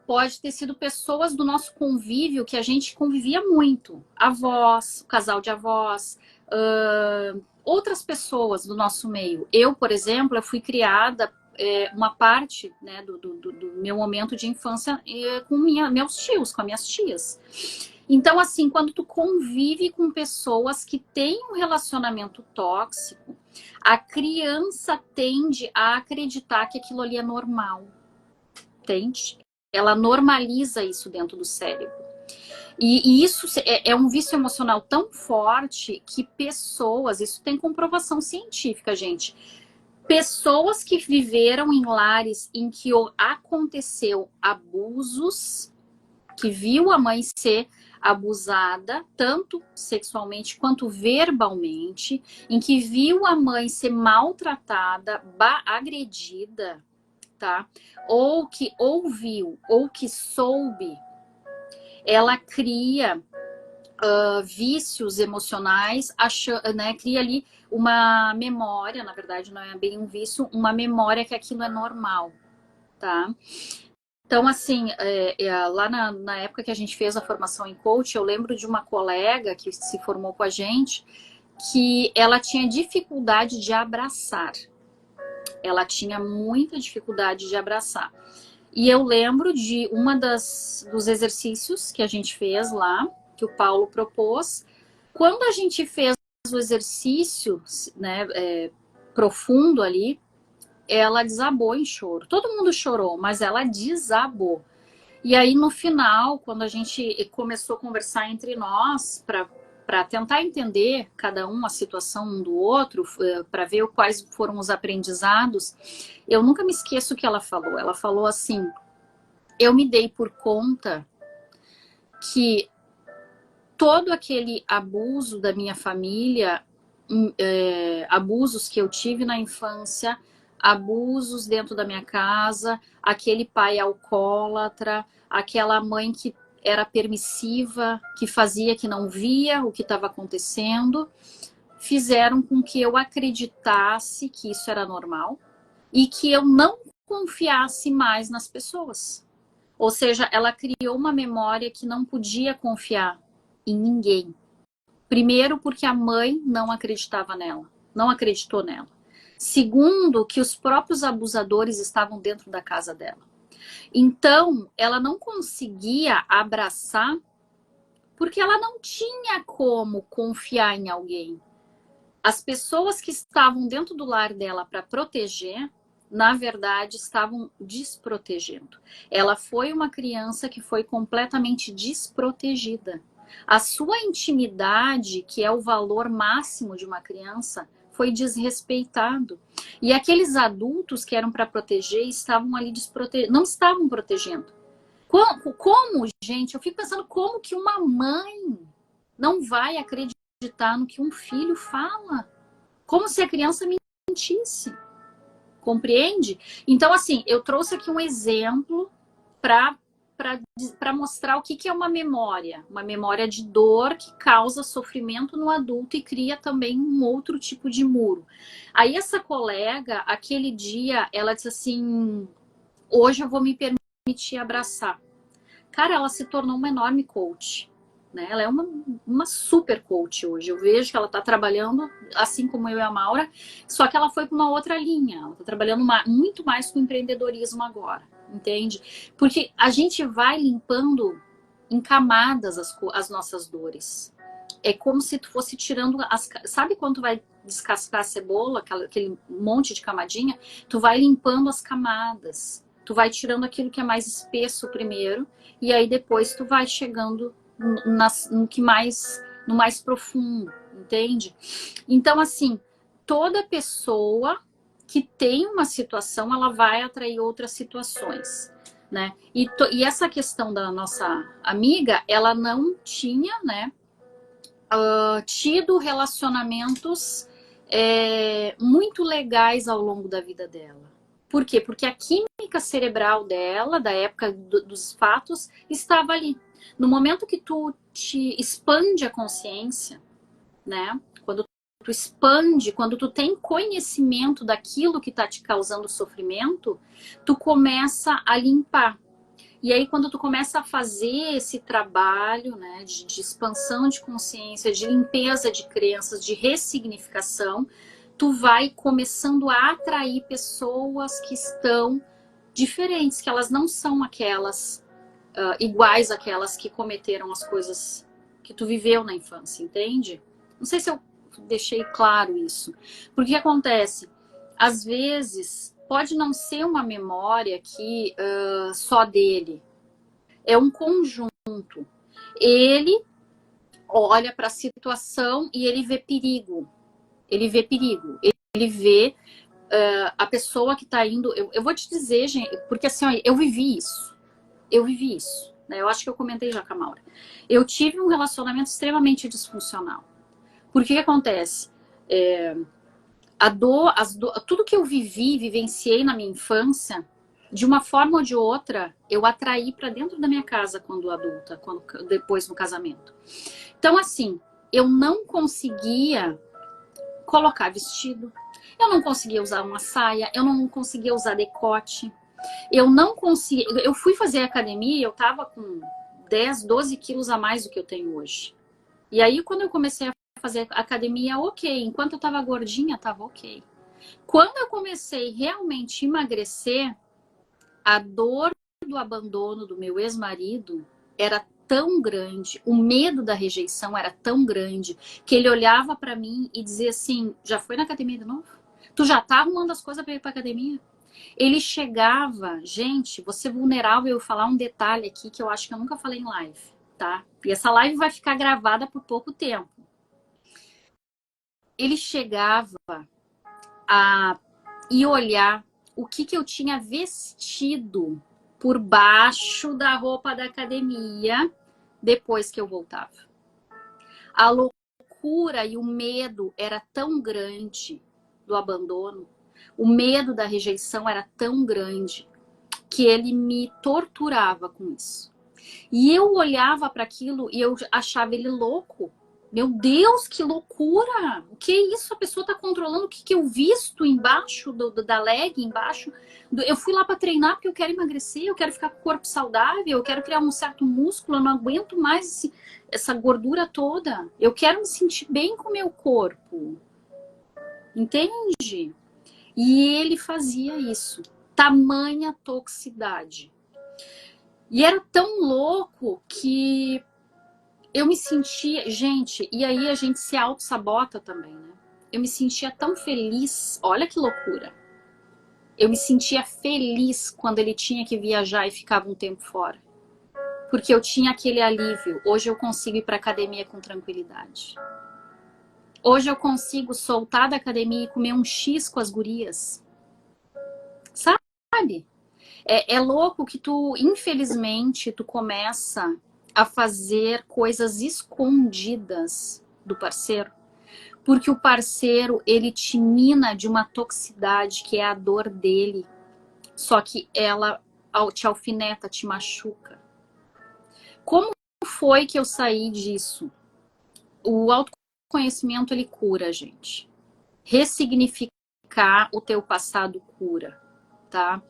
pode ter sido pessoas do nosso convívio que a gente convivia muito. Avós, casal de avós, outras pessoas do nosso meio. Eu, por exemplo, eu fui criada uma parte, né, do meu momento de infância com meus tios, com as minhas tias. Então, assim, quando tu convive com pessoas que têm um relacionamento tóxico, a criança tende a acreditar que aquilo ali é normal. Entende? Ela normaliza isso dentro do cérebro. E isso é um vício emocional tão forte que pessoas, isso tem comprovação científica, gente. Pessoas que viveram em lares em que aconteceu abusos, que viu a mãe ser abusada, tanto sexualmente quanto verbalmente, em que viu a mãe ser maltratada, agredida, tá? Ou que ouviu, ou que soube, ela cria vícios emocionais, né? Cria ali uma memória, na verdade não é bem um vício, uma memória que aquilo é normal, tá? Então, assim, lá na época que a gente fez a formação em coach, eu lembro de uma colega que se formou com a gente, que ela tinha dificuldade de abraçar. Ela tinha muita dificuldade de abraçar. E eu lembro de dos exercícios que a gente fez lá, que o Paulo propôs. Quando a gente fez o exercício, né, profundo ali, ela desabou em choro. Todo mundo chorou, mas ela desabou. E aí, no final, quando a gente começou a conversar entre nós, para tentar entender cada um a situação um do outro, para ver quais foram os aprendizados, eu nunca me esqueço o que ela falou. Ela falou assim: eu me dei por conta que todo aquele abuso da minha família, abusos que eu tive na infância, abusos dentro da minha casa, aquele pai alcoólatra, aquela mãe que era permissiva, que fazia que não via o que estava acontecendo, fizeram com que eu acreditasse que isso era normal e que eu não confiasse mais nas pessoas. Ou seja, ela criou uma memória que não podia confiar em ninguém. Primeiro, porque a mãe não acreditava nela, não acreditou nela. Segundo, que os próprios abusadores estavam dentro da casa dela. Então, ela não conseguia abraçar porque ela não tinha como confiar em alguém. As pessoas que estavam dentro do lar dela para proteger, na verdade, estavam desprotegendo. Ela foi uma criança que foi completamente desprotegida. A sua intimidade, que é o valor máximo de uma criança, foi desrespeitado. E aqueles adultos que eram para proteger estavam ali desprotegendo, não estavam protegendo. Como, gente, eu fico pensando como que uma mãe não vai acreditar no que um filho fala? Como se a criança mentisse. Compreende? Então, assim, eu trouxe aqui um exemplo para mostrar o que é uma memória de dor que causa sofrimento no adulto e cria também um outro tipo de muro. Aí essa colega, aquele dia, ela disse assim: hoje eu vou me permitir abraçar. Cara, ela se tornou uma enorme coach. Né? Ela é uma super coach hoje. Eu vejo que ela está trabalhando, assim como eu e a Maura, só que ela foi para uma outra linha. Ela está trabalhando muito mais com empreendedorismo agora, entende? Porque a gente vai limpando em camadas as nossas dores. É como se tu fosse tirando sabe quando tu vai descascar a cebola, aquele monte de camadinha? Tu vai limpando as camadas. Tu vai tirando aquilo que é mais espesso primeiro, e aí depois tu vai chegando no mais profundo, entende? Então, assim, toda pessoa que tem uma situação, ela vai atrair outras situações, né? E essa questão da nossa amiga, ela não tinha, né, tido relacionamentos muito legais ao longo da vida dela. Por quê? Porque a química cerebral dela, da época dos fatos, estava ali. No momento que tu te expande a consciência, né? Quando tu expande, quando tu tem conhecimento daquilo que está te causando sofrimento, tu começa a limpar. E aí, quando tu começa a fazer esse trabalho, né, de expansão de consciência, de limpeza de crenças, de ressignificação, tu vai começando a atrair pessoas que estão diferentes, que elas não são aquelas iguais àquelas que cometeram as coisas que tu viveu na infância, entende? Não sei se eu deixei claro isso. Porque acontece, às vezes, pode não ser uma memória que só dele, é um conjunto. Ele olha para a situação e ele vê perigo. Ele vê perigo. Ele vê a pessoa que está indo. Eu vou te dizer, gente, porque assim, ó, eu vivi isso. Eu vivi isso. Né? Eu acho que eu comentei já com a Maura. Eu tive um relacionamento extremamente disfuncional. Porque o que acontece? A dor, tudo que eu vivenciei na minha infância, de uma forma ou de outra, eu atraí para dentro da minha casa quando adulta, depois no casamento. Então, assim, eu não conseguia colocar vestido, eu não conseguia usar uma saia, eu não conseguia usar decote, eu não conseguia. Eu fui fazer academia e eu tava com 10, 12 quilos a mais do que eu tenho hoje. E aí, quando eu comecei a fazer academia, ok. Enquanto eu tava gordinha, tava ok. Quando eu comecei realmente a emagrecer, a dor do abandono do meu ex-marido era tão grande, o medo da rejeição era tão grande, que ele olhava para mim e dizia assim: já foi na academia de novo? Tu já tá arrumando as coisas para ir pra academia? Ele chegava, gente, vou ser vulnerável, eu vou falar um detalhe aqui que eu acho que eu nunca falei em live, tá? E essa live vai ficar gravada por pouco tempo. Ele chegava a ir olhar o que eu tinha vestido por baixo da roupa da academia depois que eu voltava. A loucura e o medo era tão grande do abandono, o medo da rejeição era tão grande que ele me torturava com isso. E eu olhava para aquilo e eu achava ele louco. Meu Deus, que loucura! O que é isso? A pessoa está controlando o que eu visto embaixo da leg, embaixo. Eu fui lá para treinar porque eu quero emagrecer, eu quero ficar com o corpo saudável, eu quero criar um certo músculo, eu não aguento mais essa gordura toda. Eu quero me sentir bem com o meu corpo. Entende? E ele fazia isso. Tamanha toxicidade. E era tão louco que eu me sentia, gente, e aí a gente se auto-sabota também, né? Eu me sentia tão feliz, olha que loucura. Eu me sentia feliz quando ele tinha que viajar e ficava um tempo fora. Porque eu tinha aquele alívio. Hoje eu consigo ir para academia com tranquilidade. Hoje eu consigo soltar da academia e comer um X com as gurias. Sabe? É louco que tu, infelizmente, tu começa a fazer coisas escondidas do parceiro, porque o parceiro, ele te mina de uma toxicidade que é a dor dele, só que ela te alfineta, te machuca. Como foi que eu saí disso? O autoconhecimento, ele cura, gente. Ressignificar o teu passado cura, tá?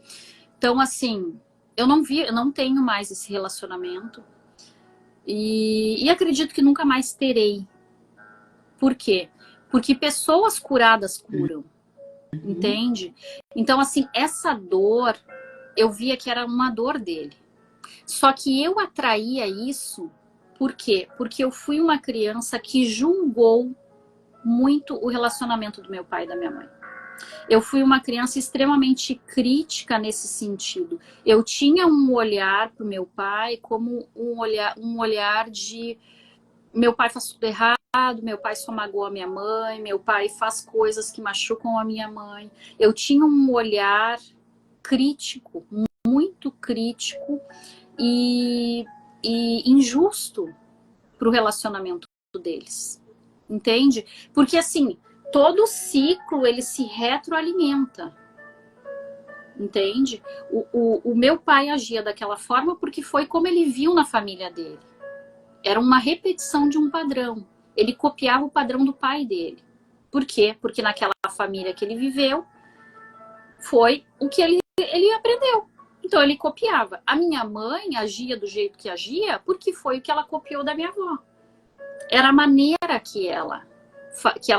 Então, assim, eu não tenho mais esse relacionamento e acredito que nunca mais terei. Por quê? Porque pessoas curadas curam, entende? Então, assim, essa dor, eu via que era uma dor dele. Só que eu atraía isso, por quê? Porque eu fui uma criança que julgou muito o relacionamento do meu pai e da minha mãe. Eu fui uma criança extremamente crítica nesse sentido. Eu tinha um olhar para o meu pai como um olhar de meu pai faz tudo errado, meu pai só magoa a minha mãe, meu pai faz coisas que machucam a minha mãe. Eu tinha um olhar crítico, muito crítico e injusto para o relacionamento deles. Entende? Porque assim, todo ciclo ele se retroalimenta. Entende? O meu pai agia daquela forma porque foi como ele viu na família dele. Era uma repetição de um padrão. Ele copiava o padrão do pai dele. Por quê? Porque naquela família que ele viveu, foi o que ele aprendeu. Então ele copiava. A minha mãe agia do jeito que agia porque foi o que ela copiou da minha avó. Era a maneira que ela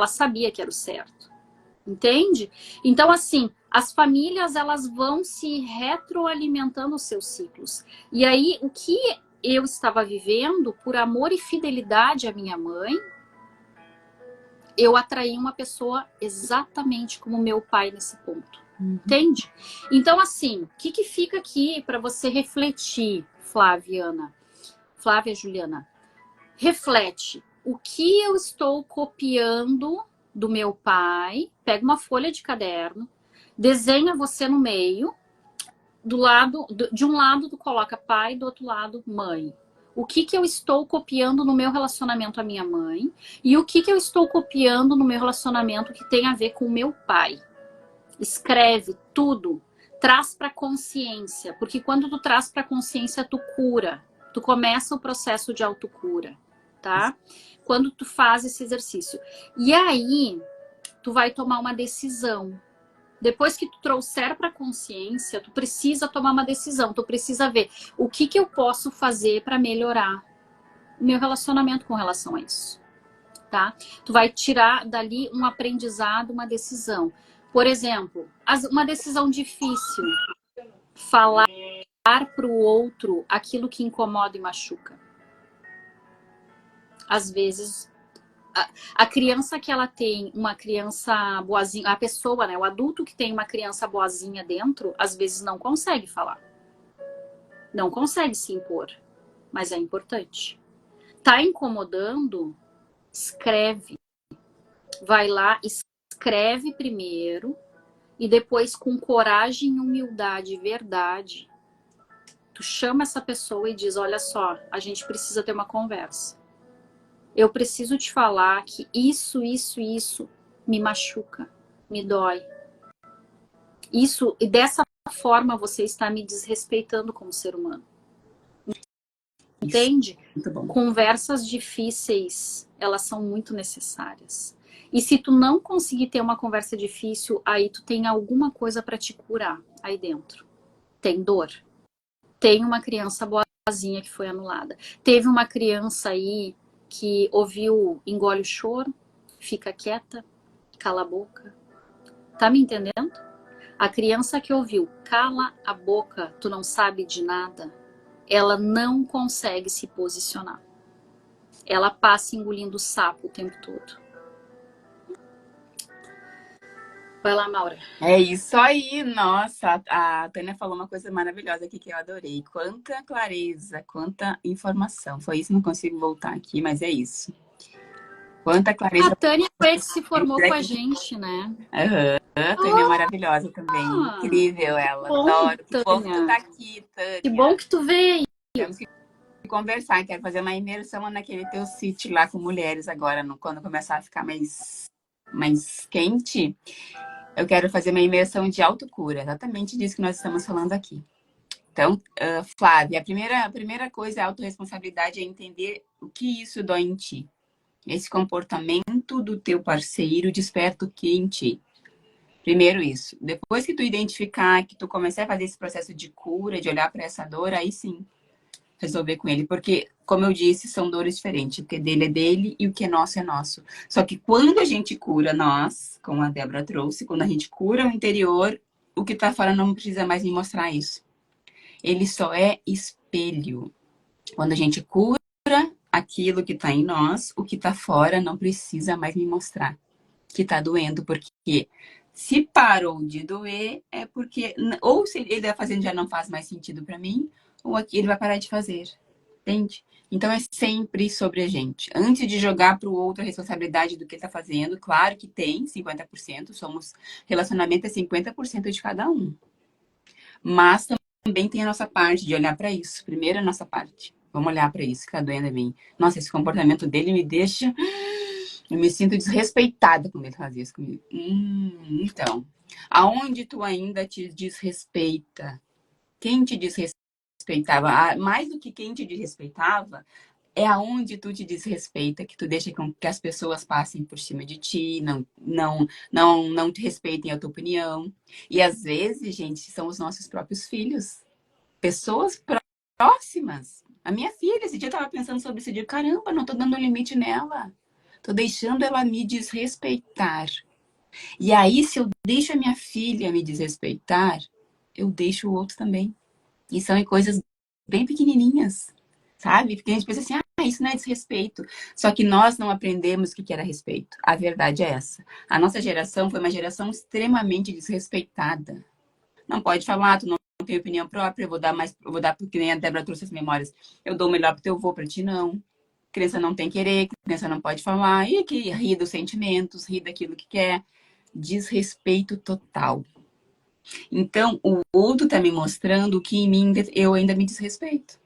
sabia que era o certo. Entende? Então, assim, as famílias elas vão se retroalimentando os seus ciclos. E aí, o que eu estava vivendo, por amor e fidelidade à minha mãe, eu atraí uma pessoa exatamente como meu pai nesse ponto. Entende? Então, assim, o que fica aqui para você refletir, Flávia Juliana? Reflete. O que eu estou copiando do meu pai? Pega uma folha de caderno, desenha você no meio, de um lado tu coloca pai, do outro lado mãe. O que eu estou copiando no meu relacionamento à minha mãe e o que eu estou copiando no meu relacionamento que tem a ver com o meu pai. Escreve tudo, traz para consciência, porque quando tu traz para consciência tu cura, tu começa o processo de autocura, tá? Quando tu faz esse exercício. E aí tu vai tomar uma decisão. Depois que tu trouxer para consciência, tu precisa tomar uma decisão, tu precisa ver o que eu posso fazer para melhorar o meu relacionamento com relação a isso, tá? Tu vai tirar dali um aprendizado, uma decisão. Por exemplo, uma decisão difícil, falar para o outro aquilo que incomoda e machuca. Às vezes, a criança que ela tem uma criança boazinha, a pessoa, né, o adulto que tem uma criança boazinha dentro, às vezes não consegue falar. Não consegue se impor, mas é importante. Tá incomodando? Escreve. Vai lá, escreve primeiro e depois com coragem, humildade e verdade, tu chama essa pessoa e diz, olha só, a gente precisa ter uma conversa. Eu preciso te falar que isso me machuca, me dói. Isso, e dessa forma você está me desrespeitando como ser humano. Entende? Muito bom. Conversas difíceis, elas são muito necessárias. E se tu não conseguir ter uma conversa difícil, aí tu tem alguma coisa para te curar aí dentro. Tem dor. Tem uma criança boazinha que foi anulada. Teve uma criança aí que ouviu, engole o choro, fica quieta, cala a boca. Tá me entendendo? A criança que ouviu, cala a boca, tu não sabe de nada, ela não consegue se posicionar. Ela passa engolindo sapo o tempo todo. Vai lá, Maura. É isso aí, nossa, a Tânia falou uma coisa maravilhosa aqui que eu adorei. Quanta clareza, quanta informação. Foi isso, não consigo voltar aqui, mas é isso. Quanta clareza. A Tânia foi que se formou com a gente, né? A Tânia é maravilhosa também. Incrível ela. Bom, Adoro. Que bom que Tânia. tu tá aqui, Tânia. Que bom que tu veio. Temos que conversar. Quero fazer uma imersão naquele teu sítio lá com mulheres agora, quando começar a ficar mais quente. Eu quero fazer uma imersão de autocura, exatamente disso que nós estamos falando aqui. Então, Flávia, a primeira coisa é a autorresponsabilidade, é entender o que isso dói em ti. Esse comportamento do teu parceiro desperta o que em ti? Primeiro isso. Depois que tu identificar, que tu começar a fazer esse processo de cura, de olhar para essa dor, aí sim, resolver com ele. Porque, como eu disse, são dores diferentes. O que é dele é dele e o que é nosso é nosso. Só que quando a gente cura nós, como a Débora trouxe, quando a gente cura o interior, o que tá fora não precisa mais me mostrar isso. Ele só é espelho. Quando a gente cura aquilo que tá em nós, o que tá fora não precisa mais me mostrar que tá doendo, porque se parou de doer, é porque ou se ele tá fazendo já não faz mais sentido para mim, ou aqui ele vai parar de fazer, entende? Então é sempre sobre a gente. Antes de jogar para o outro a responsabilidade do que está fazendo, claro que tem 50%, relacionamento é 50% de cada um. Mas também tem a nossa parte de olhar para isso. Primeiro a nossa parte. Vamos olhar para isso que tá doendo em mim. Nossa, esse comportamento dele me deixa... Eu me sinto desrespeitada quando ele faz isso comigo. Então, aonde tu ainda te desrespeita? Quem te desrespeitava? Mais do que quem te desrespeitava, é aonde tu te desrespeita, que tu deixa que as pessoas passem por cima de ti, não te respeitem a tua opinião. E às vezes, gente, são os nossos próprios filhos. Pessoas próximas. A minha filha, esse dia eu tava pensando sobre esse dia, caramba, não tô dando limite nela. Tô deixando ela me desrespeitar. E aí, se eu deixo a minha filha me desrespeitar, eu deixo o outro também. E são em coisas bem pequenininhas, sabe? Porque a gente pensa assim, isso não é desrespeito. Só que nós não aprendemos o que era respeito. A verdade é essa. A nossa geração foi uma geração extremamente desrespeitada. Não pode falar, tu não tem opinião própria, eu vou dar porque nem a Débora trouxe as memórias. Eu dou o melhor pro teu avô, pra ti não. Criança não tem querer, criança não pode falar. E aqui ri dos sentimentos, ri daquilo que quer. Desrespeito total. Então, o outro está me mostrando que em mim eu ainda me desrespeito.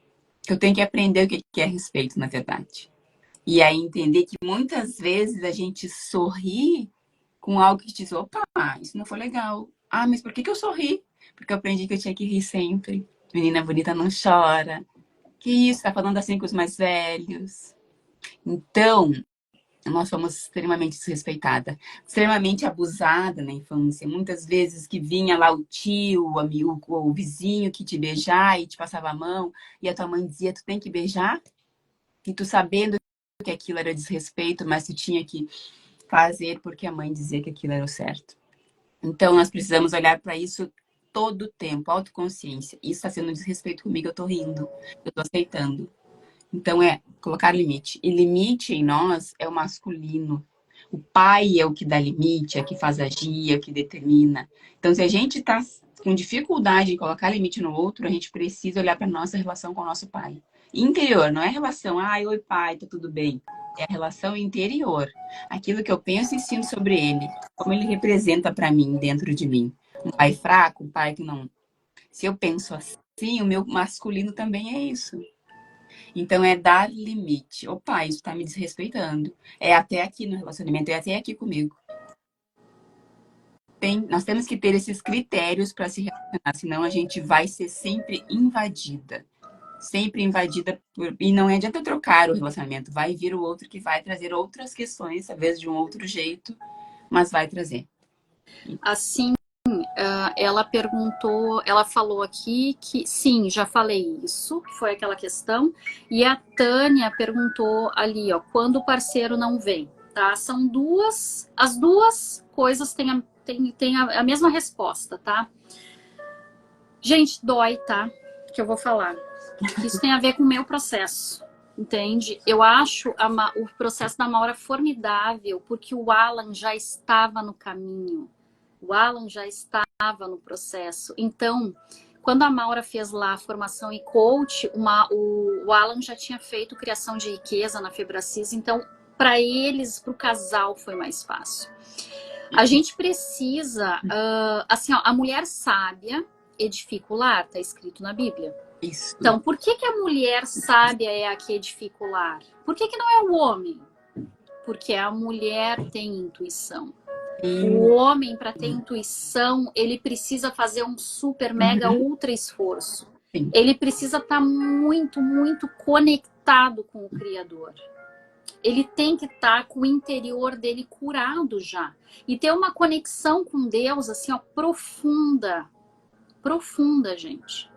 Eu tenho que aprender o que é respeito, na verdade. E aí entender que muitas vezes a gente sorri com algo que diz, opa, isso não foi legal. Ah, mas por que eu sorri? Porque eu aprendi que eu tinha que rir sempre. Menina bonita não chora. Que isso, tá falando assim com os mais velhos. Então, nós fomos extremamente desrespeitada, extremamente abusada na infância. Muitas vezes que vinha lá o tio, o amigo, o vizinho que te beijar e te passava a mão, e a tua mãe dizia, tu tem que beijar? E tu sabendo que aquilo era desrespeito, mas tu tinha que fazer porque a mãe dizia que aquilo era o certo. Então, nós precisamos olhar para isso todo o tempo, autoconsciência. Isso está sendo um desrespeito comigo, eu tô rindo, eu tô aceitando. Então, é colocar limite. E limite em nós é o masculino. O pai é o que dá limite, é o que faz agir, é o que determina. Então, se a gente está com dificuldade em colocar limite no outro, a gente precisa olhar para a nossa relação com o nosso pai. Interior, não é relação, oi pai, tá tudo bem. É a relação interior. Aquilo que eu penso e sinto sobre ele. Como ele representa para mim, dentro de mim. Um pai fraco, um pai que não... Se eu penso assim, o meu masculino também é isso. Então, é dar limite. Opa, isso tá me desrespeitando. É até aqui no relacionamento, é até aqui comigo. Nós temos que ter esses critérios para se relacionar, senão a gente vai ser sempre invadida. Sempre invadida e não adianta trocar o relacionamento. Vai vir o outro que vai trazer outras questões, talvez de um outro jeito, mas vai trazer. Assim, ela perguntou, ela falou aqui que sim, já falei isso, que foi aquela questão. E a Tânia perguntou ali, ó, quando o parceiro não vem, tá? São as duas coisas têm a mesma resposta, tá? Gente, dói, tá? Que eu vou falar. Isso tem a ver com o meu processo, entende? Eu acho o processo da Maura formidável, porque o Alan já estava no caminho. O Alan já estava no processo. Então, quando a Maura fez lá a formação e coach, o Alan já tinha feito criação de riqueza na Febracis. Então, para eles, para o casal, foi mais fácil. A gente precisa, assim, ó, a mulher sábia edifica o lar, tá escrito na Bíblia. Isso. Então, por que a mulher sábia é a que edifica o lar? Por que não é o homem? Porque a mulher tem intuição. O homem, para ter intuição, ele precisa fazer um super, mega, ultra esforço. Sim. Ele precisa estar muito, muito conectado com o Criador. Ele tem que estar com o interior dele curado já. E ter uma conexão com Deus, assim, ó, profunda. Profunda, gente.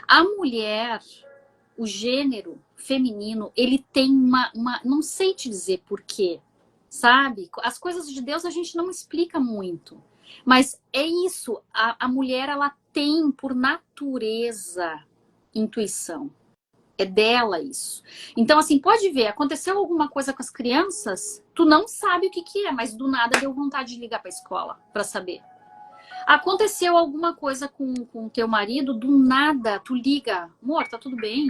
A mulher, o gênero feminino, ele tem uma não sei te dizer por quê, sabe? As coisas de Deus a gente não explica muito. Mas é isso, a mulher, ela tem por natureza intuição. É dela isso. Então, assim, pode ver, aconteceu alguma coisa com as crianças, tu não sabe o que é, mas do nada deu vontade de ligar para a escola para saber. Aconteceu alguma coisa com o teu marido, do nada, tu liga, amor, tá tudo bem?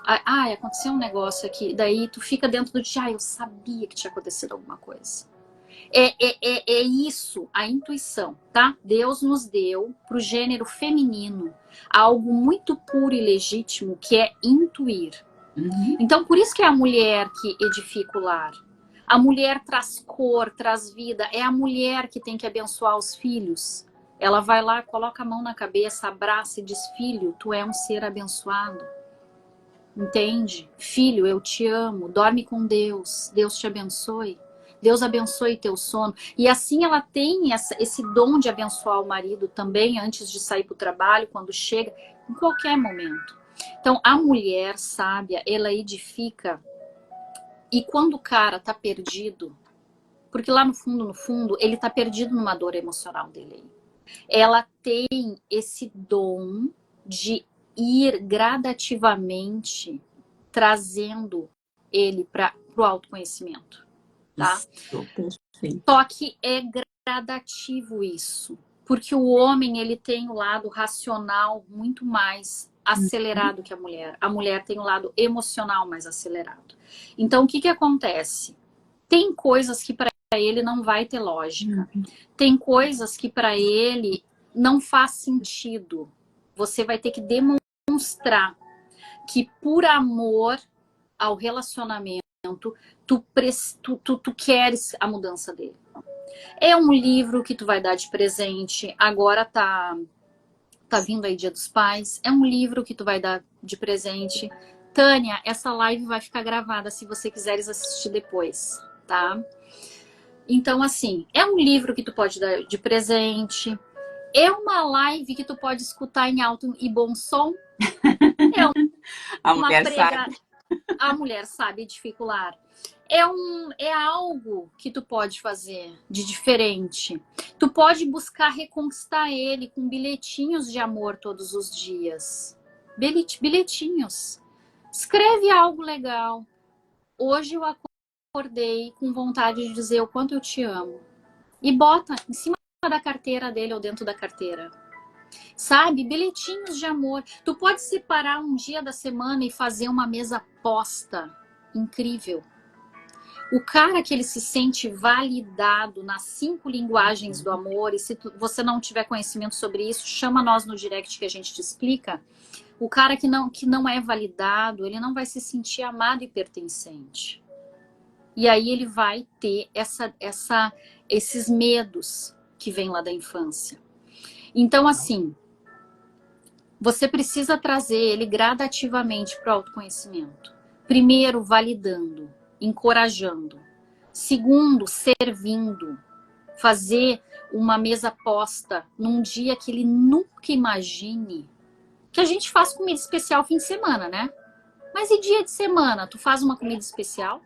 Aconteceu um negócio aqui. Daí tu fica dentro do dia, eu sabia que tinha acontecido alguma coisa. É isso, a intuição, tá? Deus nos deu para o gênero feminino algo muito puro e legítimo, que é intuir. Uhum. Então, por isso que é a mulher que edifica o lar. A mulher traz cor, traz vida. É a mulher que tem que abençoar os filhos. Ela vai lá, coloca a mão na cabeça, abraça e diz: filho, tu é um ser abençoado. Entende? Filho, eu te amo. Dorme com Deus. Deus te abençoe. Deus abençoe teu sono. E assim ela tem esse dom de abençoar o marido também, antes de sair para o trabalho, quando chega, em qualquer momento. Então, a mulher sábia, ela edifica. E quando o cara tá perdido, porque lá no fundo, ele tá perdido numa dor emocional dele. Ela tem esse dom de ir gradativamente trazendo ele para o autoconhecimento, tá? Isso, perfeito. Só que é gradativo isso, porque o homem ele tem o lado racional muito mais acelerado que a mulher. A mulher tem o lado emocional mais acelerado. Então, o que acontece? Tem coisas que para ele não vai ter lógica. Tem coisas que para ele não faz sentido. Você vai ter que demonstrar que por amor ao relacionamento, tu queres a mudança dele. É um livro que tu vai dar de presente. Agora tá vindo aí Dia dos Pais. É um livro que tu vai dar de presente. Tânia, essa live vai ficar gravada se você quiseres assistir depois, tá? Então, assim, é um livro que tu pode dar de presente. É uma live que tu pode escutar em alto e bom som. É A uma mulher prega... sabe. A mulher sabe edificar. É algo que tu pode fazer de diferente. Tu pode buscar reconquistar ele com bilhetinhos de amor todos os dias. Bilhetinhos. Escreve algo legal. Hoje eu acordei com vontade de dizer o quanto eu te amo. E bota em cima da carteira dele ou dentro da carteira. Sabe? Bilhetinhos de amor. Tu pode separar um dia da semana e fazer uma mesa posta. Incrível. O cara que ele se sente validado nas 5 linguagens do amor, e se você não tiver conhecimento sobre isso, chama nós no direct que a gente te explica. O cara que não é validado, ele não vai se sentir amado e pertencente. E aí ele vai ter esses medos que vêm lá da infância. Então, assim, você precisa trazer ele gradativamente para o autoconhecimento. Primeiro, validando, encorajando. Segundo, servindo. Fazer uma mesa posta num dia que ele nunca imagine. Que a gente faz comida especial fim de semana, né? Mas e dia de semana? Tu faz uma comida especial?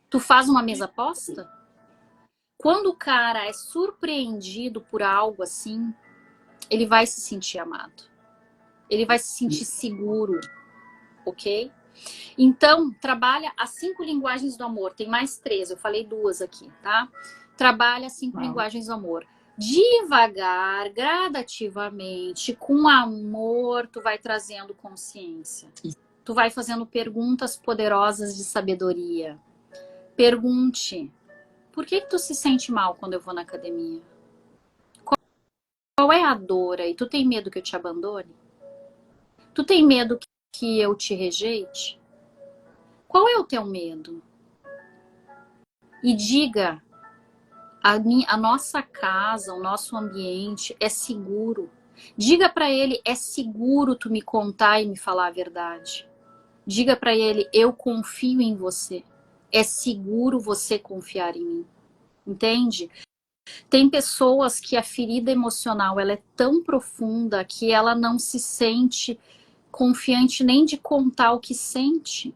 Tu faz uma mesa posta? Quando o cara é surpreendido por algo assim, ele vai se sentir amado. Ele vai se sentir seguro, ok? Então, trabalha as 5 linguagens do amor. Tem mais 3, eu falei 2 aqui, tá? Trabalha as 5 linguagens do amor. Devagar, gradativamente, com amor, tu vai trazendo consciência. Tu vai fazendo perguntas poderosas de sabedoria. Pergunte: por que tu se sente mal quando eu vou na academia? Qual é a dor aí? Tu tem medo que eu te abandone? Tu tem medo que eu te rejeite? Qual é o teu medo? E diga: a nossa casa, o nosso ambiente é seguro. Diga para ele: é seguro tu me contar e me falar a verdade. Diga para ele: eu confio em você. É seguro você confiar em mim. Entende? Tem pessoas que a ferida emocional ela é tão profunda que ela não se sente confiante nem de contar o que sente.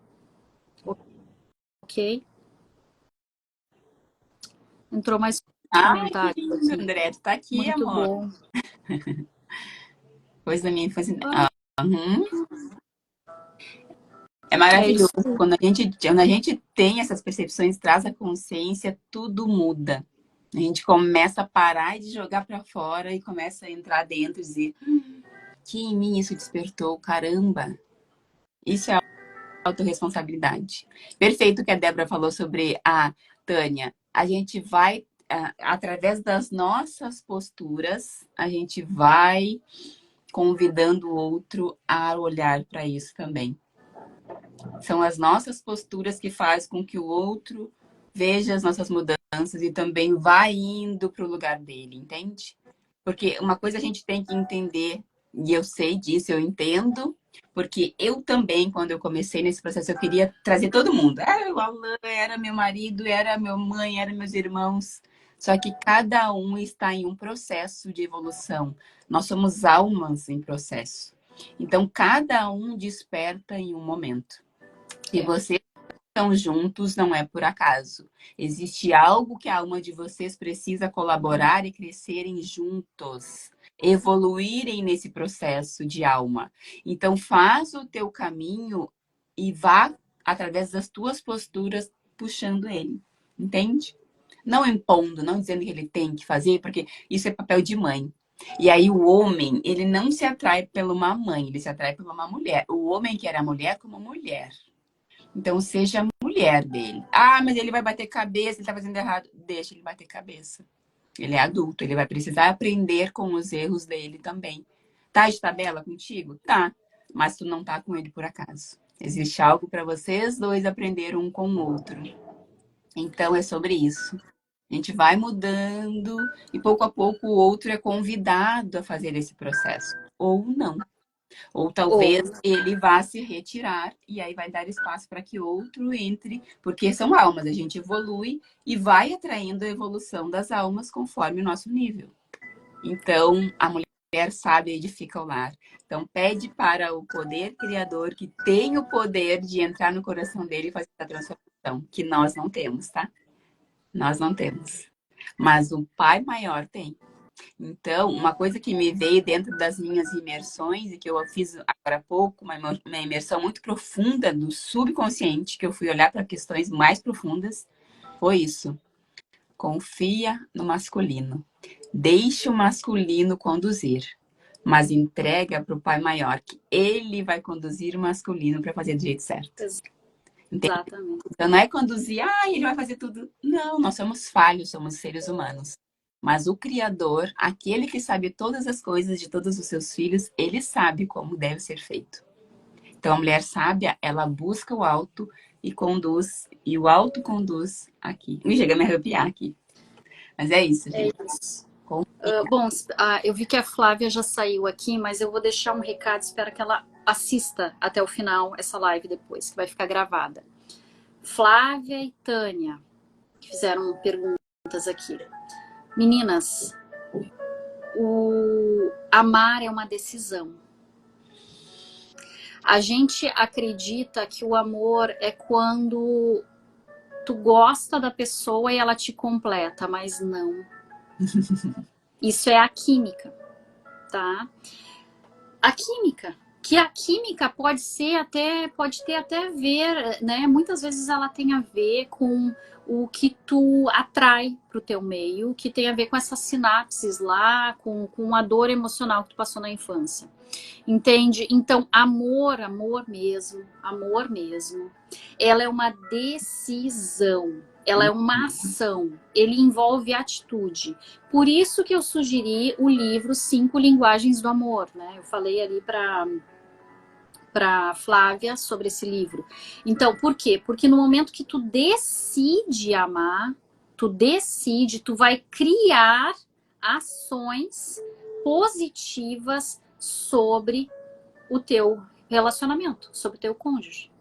Ok? Entrou mais Que comentários lindo, aqui. André. Tu tá aqui, Muito amor. bom. Coisa da minha infância. Uhum. É É maravilhoso. isso. Quando a gente tem essas percepções, traz a consciência, tudo muda. A gente começa a parar de jogar para fora e começa a entrar dentro e dizer: que em mim isso despertou, caramba. Isso é autorresponsabilidade. Perfeito o que a Débora falou sobre a Tânia. a gente vai, através das nossas posturas, a gente vai convidando o outro a olhar para isso também. São as nossas posturas que fazem com que o outro veja as nossas mudanças e também vá indo para o lugar dele, entende? Porque uma coisa a gente tem que entender, e eu sei disso, eu entendo, porque eu também, quando eu comecei nesse processo, eu queria trazer todo mundo. Era o Alan, era meu marido, era minha mãe, eram meus irmãos. Só que cada um está em um processo de evolução. Nós somos almas em processo. Então, cada um desperta em um momento. E vocês estão juntos não é por acaso. Existe algo que a alma de vocês precisa colaborar e crescerem juntos, evoluírem nesse processo de alma. Então faz o teu caminho e vá através das tuas posturas puxando ele, entende? Não impondo, não dizendo que ele tem que fazer, porque isso é papel de mãe. E aí o homem, ele não se atrai por uma mãe, ele se atrai por uma mulher. O homem quer a mulher como mulher. Então, seja a mulher dele. Ah, mas ele vai bater cabeça, ele tá fazendo errado. Deixa ele bater cabeça. Ele é adulto, ele vai precisar aprender com os erros dele também. Tá de tabela contigo? Tá. Mas tu não tá com ele por acaso. Existe algo para vocês dois aprender um com o outro. Então, é sobre isso. A gente vai mudando e pouco a pouco o outro é convidado a fazer esse processo. Ou não. Ou talvez ele vá se retirar e aí vai dar espaço para que outro entre, porque são almas, a gente evolui e vai atraindo a evolução das almas conforme o nosso nível. Então, a mulher sabe edifica o lar. Então, pede para o poder criador que tem o poder de entrar no coração dele e fazer essa transformação, que nós não temos, tá? Nós não temos. Mas o Pai Maior tem. Então, uma coisa que me veio dentro das minhas imersões, e que eu fiz agora há pouco, uma imersão muito profunda do subconsciente, que eu fui olhar para questões mais profundas, foi isso. Confia no masculino. Deixe o masculino conduzir, mas entrega para o Pai Maior, que ele vai conduzir o masculino para fazer do jeito certo. Exatamente. Então, não é conduzir, ele vai fazer tudo. Não, nós somos falhos, somos seres humanos. Mas o Criador, aquele que sabe todas as coisas de todos os seus filhos, ele sabe como deve ser feito. Então, a mulher sábia, ela busca o alto e conduz, e o alto conduz aqui. Me chega a me arrepiar aqui. Mas é isso, gente. É isso. Bom, eu vi que a Flávia já saiu aqui, mas eu vou deixar um recado, espero que ela assista até o final essa live depois, que vai ficar gravada. Flávia e Tânia, que fizeram perguntas aqui. Meninas, o amar é uma decisão. A gente acredita que o amor é quando tu gosta da pessoa e ela te completa, mas não. Isso é a química, tá? A química, que a química pode ter até a ver, né? Muitas vezes ela tem a ver com o que tu atrai pro teu meio, que tem a ver com essas sinapses lá, com a dor emocional que tu passou na infância. Entende? Então, amor mesmo, ela é uma decisão, ela é uma ação, ele envolve atitude. Por isso que eu sugeri o livro 5 Linguagens do Amor, né? Eu falei ali para Flávia sobre esse livro. Então, por quê? Porque no momento que tu decide amar, tu vai criar ações positivas sobre o teu relacionamento, sobre o teu cônjuge.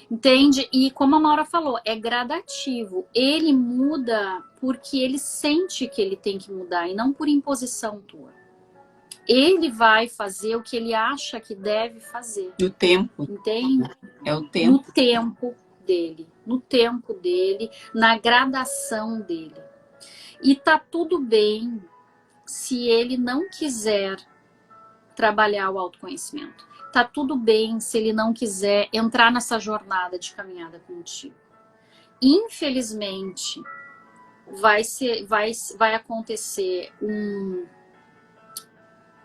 Entende? E como a Maura falou, é gradativo. Ele muda porque ele sente que ele tem que mudar e não por imposição tua. Ele vai fazer o que ele acha que deve fazer. No tempo. Entende? É o tempo. No tempo dele, na gradação dele. E tá tudo bem se ele não quiser trabalhar o autoconhecimento. Tá tudo bem se ele não quiser entrar nessa jornada de caminhada contigo. Infelizmente, vai acontecer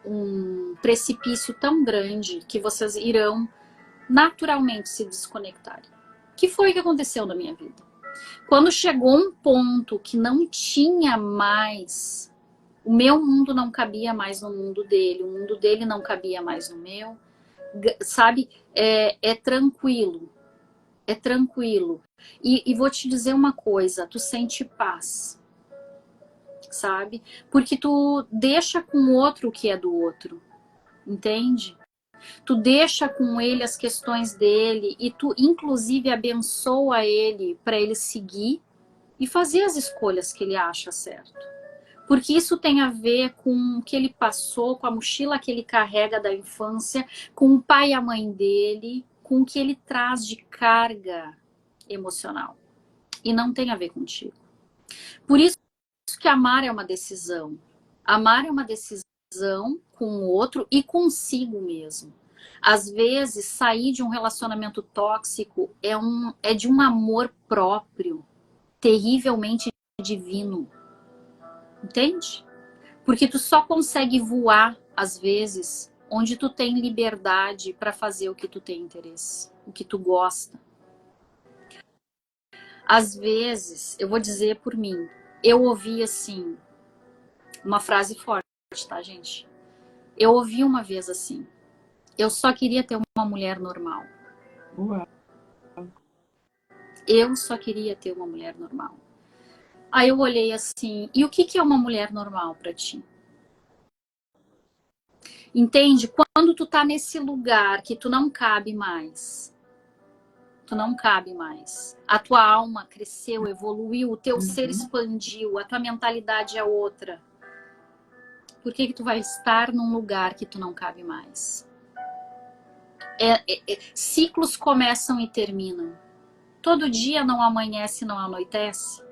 um precipício tão grande que vocês irão naturalmente se desconectarem. Que foi o que aconteceu na minha vida. Quando chegou um ponto que não tinha mais, o meu mundo não cabia mais no mundo dele, o mundo dele não cabia mais no meu, sabe? É tranquilo, é tranquilo. E vou te dizer uma coisa, tu sente paz, sabe? Porque tu deixa com o outro o que é do outro, entende? Tu deixa com ele as questões dele e tu, inclusive, abençoa ele para ele seguir e fazer as escolhas que ele acha certo. Porque isso tem a ver com o que ele passou, com a mochila que ele carrega da infância, com o pai e a mãe dele, com o que ele traz de carga emocional. E não tem a ver contigo. Por isso que amar é uma decisão. Amar é uma decisão com o outro e consigo mesmo. Às vezes, sair de um relacionamento tóxico é de um amor próprio, terrivelmente divino. Entende? Porque tu só consegue voar, às vezes, onde tu tem liberdade para fazer o que tu tem interesse, o que tu gosta. Às vezes, eu vou dizer por mim, eu ouvi assim, uma frase forte, tá, gente? Eu ouvi uma vez assim, eu só queria ter uma mulher normal. Uau. Eu só queria ter uma mulher normal. Aí eu olhei assim, e o que é uma mulher normal para ti? Entende? Quando tu tá nesse lugar que tu não cabe mais, tu não cabe mais. A tua alma cresceu, evoluiu, o teu ser expandiu, a tua mentalidade é outra. Por que tu vai estar num lugar que tu não cabe mais? Ciclos começam e terminam. Todo dia não amanhece, não anoitece.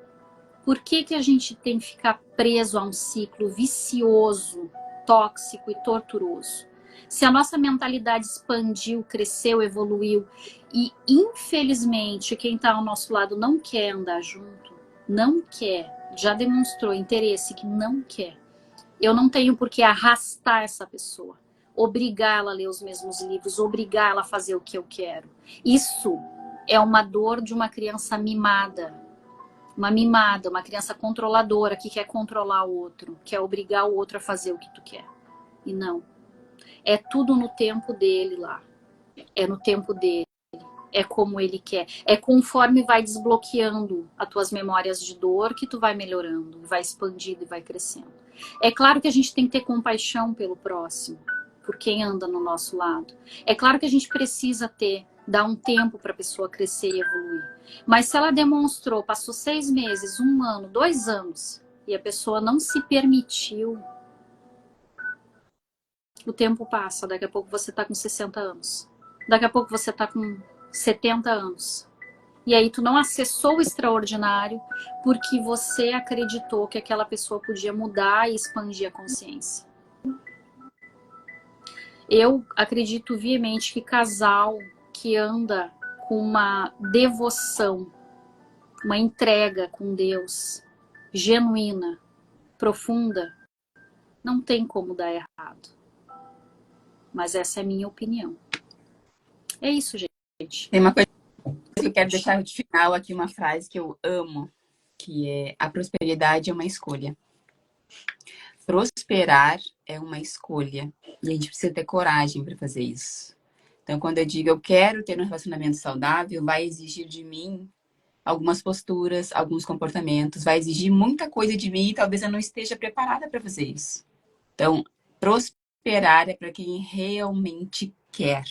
Por que a gente tem que ficar preso a um ciclo vicioso, tóxico e torturoso? Se a nossa mentalidade expandiu, cresceu, evoluiu e, infelizmente, quem está ao nosso lado não quer andar junto, não quer, já demonstrou interesse que não quer, eu não tenho por que arrastar essa pessoa, obrigar ela a ler os mesmos livros, obrigar ela a fazer o que eu quero. Isso é uma dor de uma criança mimada. Uma mimada, uma criança controladora que quer controlar o outro, quer obrigar o outro a fazer o que tu quer. E não. É tudo no tempo dele lá. É no tempo dele. É como ele quer. É conforme vai desbloqueando as tuas memórias de dor que tu vai melhorando, vai expandindo e vai crescendo. É claro que a gente tem que ter compaixão pelo próximo, por quem anda no nosso lado. É claro que a gente precisa dar um tempo para a pessoa crescer e evoluir. Mas se ela demonstrou, passou 6 meses, 1 ano, 2 anos, e a pessoa não se permitiu, o tempo passa. Daqui a pouco você está com 60 anos. Daqui a pouco você está com 70 anos. E aí tu não acessou o extraordinário porque você acreditou que aquela pessoa podia mudar e expandir a consciência. Eu acredito viamente que casal que anda com uma devoção, uma entrega com Deus genuína, profunda, não tem como dar errado. Mas essa é a minha opinião. É isso, gente. Tem uma coisa que eu quero deixar de final aqui, uma frase que eu amo, que é: a prosperidade é uma escolha. Prosperar é uma escolha. E a gente precisa ter coragem para fazer isso. Então, quando eu digo eu quero ter um relacionamento saudável, vai exigir de mim algumas posturas, alguns comportamentos, vai exigir muita coisa de mim e talvez eu não esteja preparada para fazer isso. Então, prosperar é para quem realmente quer,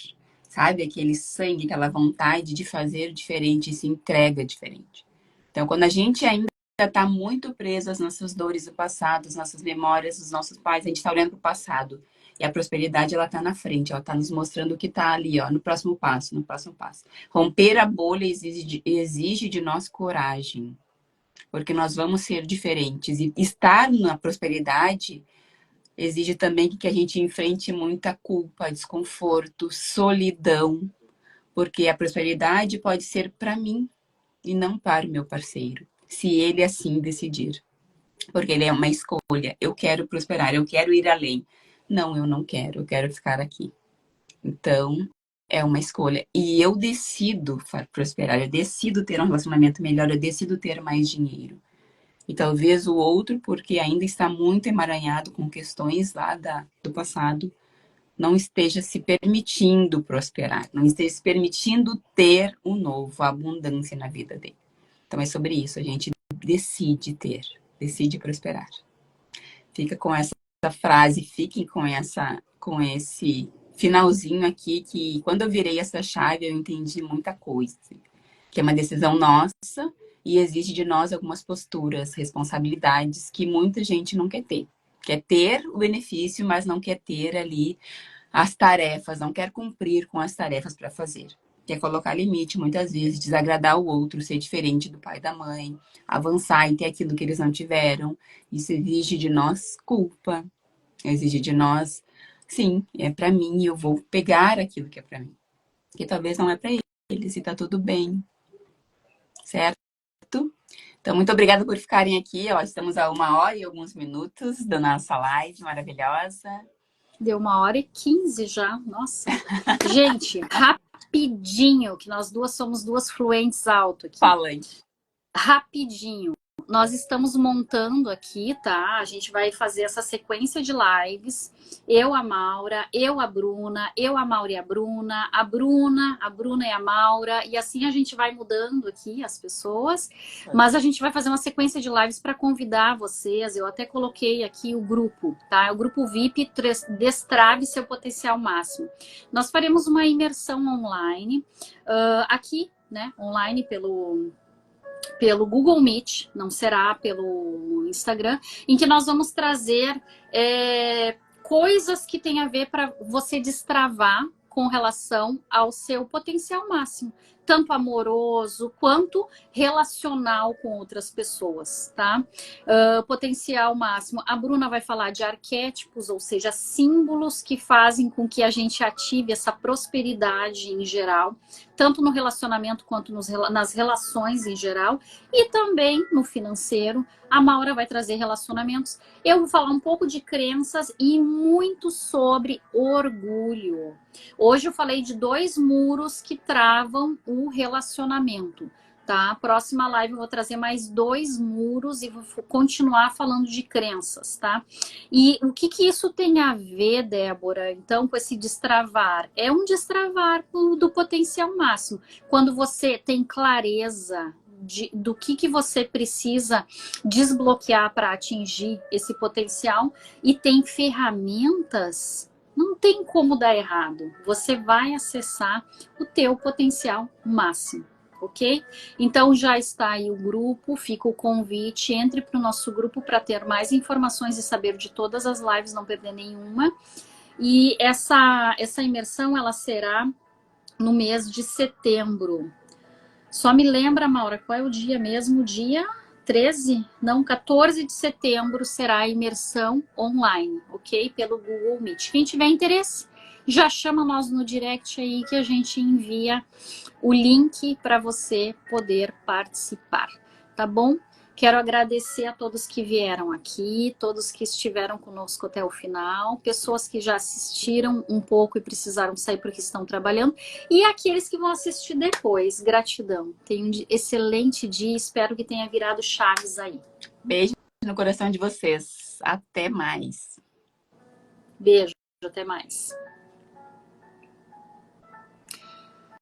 sabe? Aquele sangue, aquela vontade de fazer diferente e se entrega diferente. Então, quando a gente ainda está muito preso às nossas dores do passado, às nossas memórias dos nossos pais, a gente está olhando para o passado. E a prosperidade, ela está na frente, ela está nos mostrando o que está ali, ó, no próximo passo, no próximo passo. Romper a bolha exige de nós coragem, porque nós vamos ser diferentes. E estar na prosperidade exige também que a gente enfrente muita culpa, desconforto, solidão, porque a prosperidade pode ser para mim e não para o meu parceiro, se ele assim decidir. Porque ele é uma escolha. Eu quero prosperar, eu quero ir além. Não, eu não quero, eu quero ficar aqui. Então, é uma escolha. E eu decido prosperar, eu decido ter um relacionamento melhor, eu decido ter mais dinheiro. E talvez o outro, porque ainda está muito emaranhado com questões lá do passado, não esteja se permitindo prosperar, não esteja se permitindo ter o novo, a abundância na vida dele. Então é sobre isso, a gente decide ter, decide prosperar. Fica com essa frase, fiquem com esse finalzinho aqui, que quando eu virei essa chave, eu entendi muita coisa. Que é uma decisão nossa e exige de nós algumas posturas, responsabilidades que muita gente não quer ter. Quer ter o benefício, mas não quer ter ali as tarefas, não quer cumprir com as tarefas para fazer. Quer colocar limite, muitas vezes, desagradar o outro, ser diferente do pai e da mãe, avançar e ter aquilo que eles não tiveram. Isso exige de nós culpa, exige de nós, sim, é para mim, eu vou pegar aquilo que é para mim. Que talvez não é para eles e tá tudo bem, certo? Então, muito obrigada por ficarem aqui. Ó, estamos a 1 hora e alguns minutos da nossa live maravilhosa. Deu 1h15 já, nossa. Gente, rapidinho, que nós duas somos duas fluentes alto aqui. Falante. Rapidinho. Nós estamos montando aqui, tá? A gente vai fazer essa sequência de lives. Eu, a Maura, eu, a Bruna, eu, a Maura e a Bruna, a Bruna e a Maura. E assim a gente vai mudando aqui as pessoas. Mas a gente vai fazer uma sequência de lives para convidar vocês. Eu até coloquei aqui o grupo, tá? O grupo VIP Destrave Seu Potencial Máximo. Nós faremos uma imersão online, aqui, né? Online pelo Google Meet, não será pelo Instagram, em que nós vamos trazer coisas que tem a ver para você destravar com relação ao seu potencial máximo, tanto amoroso quanto relacional com outras pessoas, tá? Potencial máximo. A Bruna vai falar de arquétipos, ou seja, símbolos que fazem com que a gente ative essa prosperidade em geral, tanto no relacionamento quanto nas relações em geral, e também no financeiro. A Maura vai trazer relacionamentos. Eu vou falar um pouco de crenças e muito sobre orgulho. Hoje eu falei de 2 muros que travam o relacionamento, tá? Próxima live eu vou trazer mais 2 muros e vou continuar falando de crenças, tá? E o que isso tem a ver, Débora, então, com esse destravar? É um destravar do potencial máximo. Quando você tem clareza do que você precisa desbloquear para atingir esse potencial e tem ferramentas, não tem como dar errado. Você vai acessar o teu potencial máximo, ok? Então já está aí o grupo, fica o convite, entre para o nosso grupo para ter mais informações e saber de todas as lives, não perder nenhuma. E essa imersão, ela será no mês de setembro. Só me lembra, Maura, qual é o dia mesmo? Dia 13? Não, 14 de setembro será a imersão online, ok? Pelo Google Meet. Quem tiver interesse, já chama nós no direct aí que a gente envia o link para você poder participar, tá bom? Quero agradecer a todos que vieram aqui, todos que estiveram conosco até o final, pessoas que já assistiram um pouco e precisaram sair porque estão trabalhando, e aqueles que vão assistir depois. Gratidão. Tenha um excelente dia, espero que tenha virado chaves aí. Beijo no coração de vocês. Até mais. Beijo, até mais.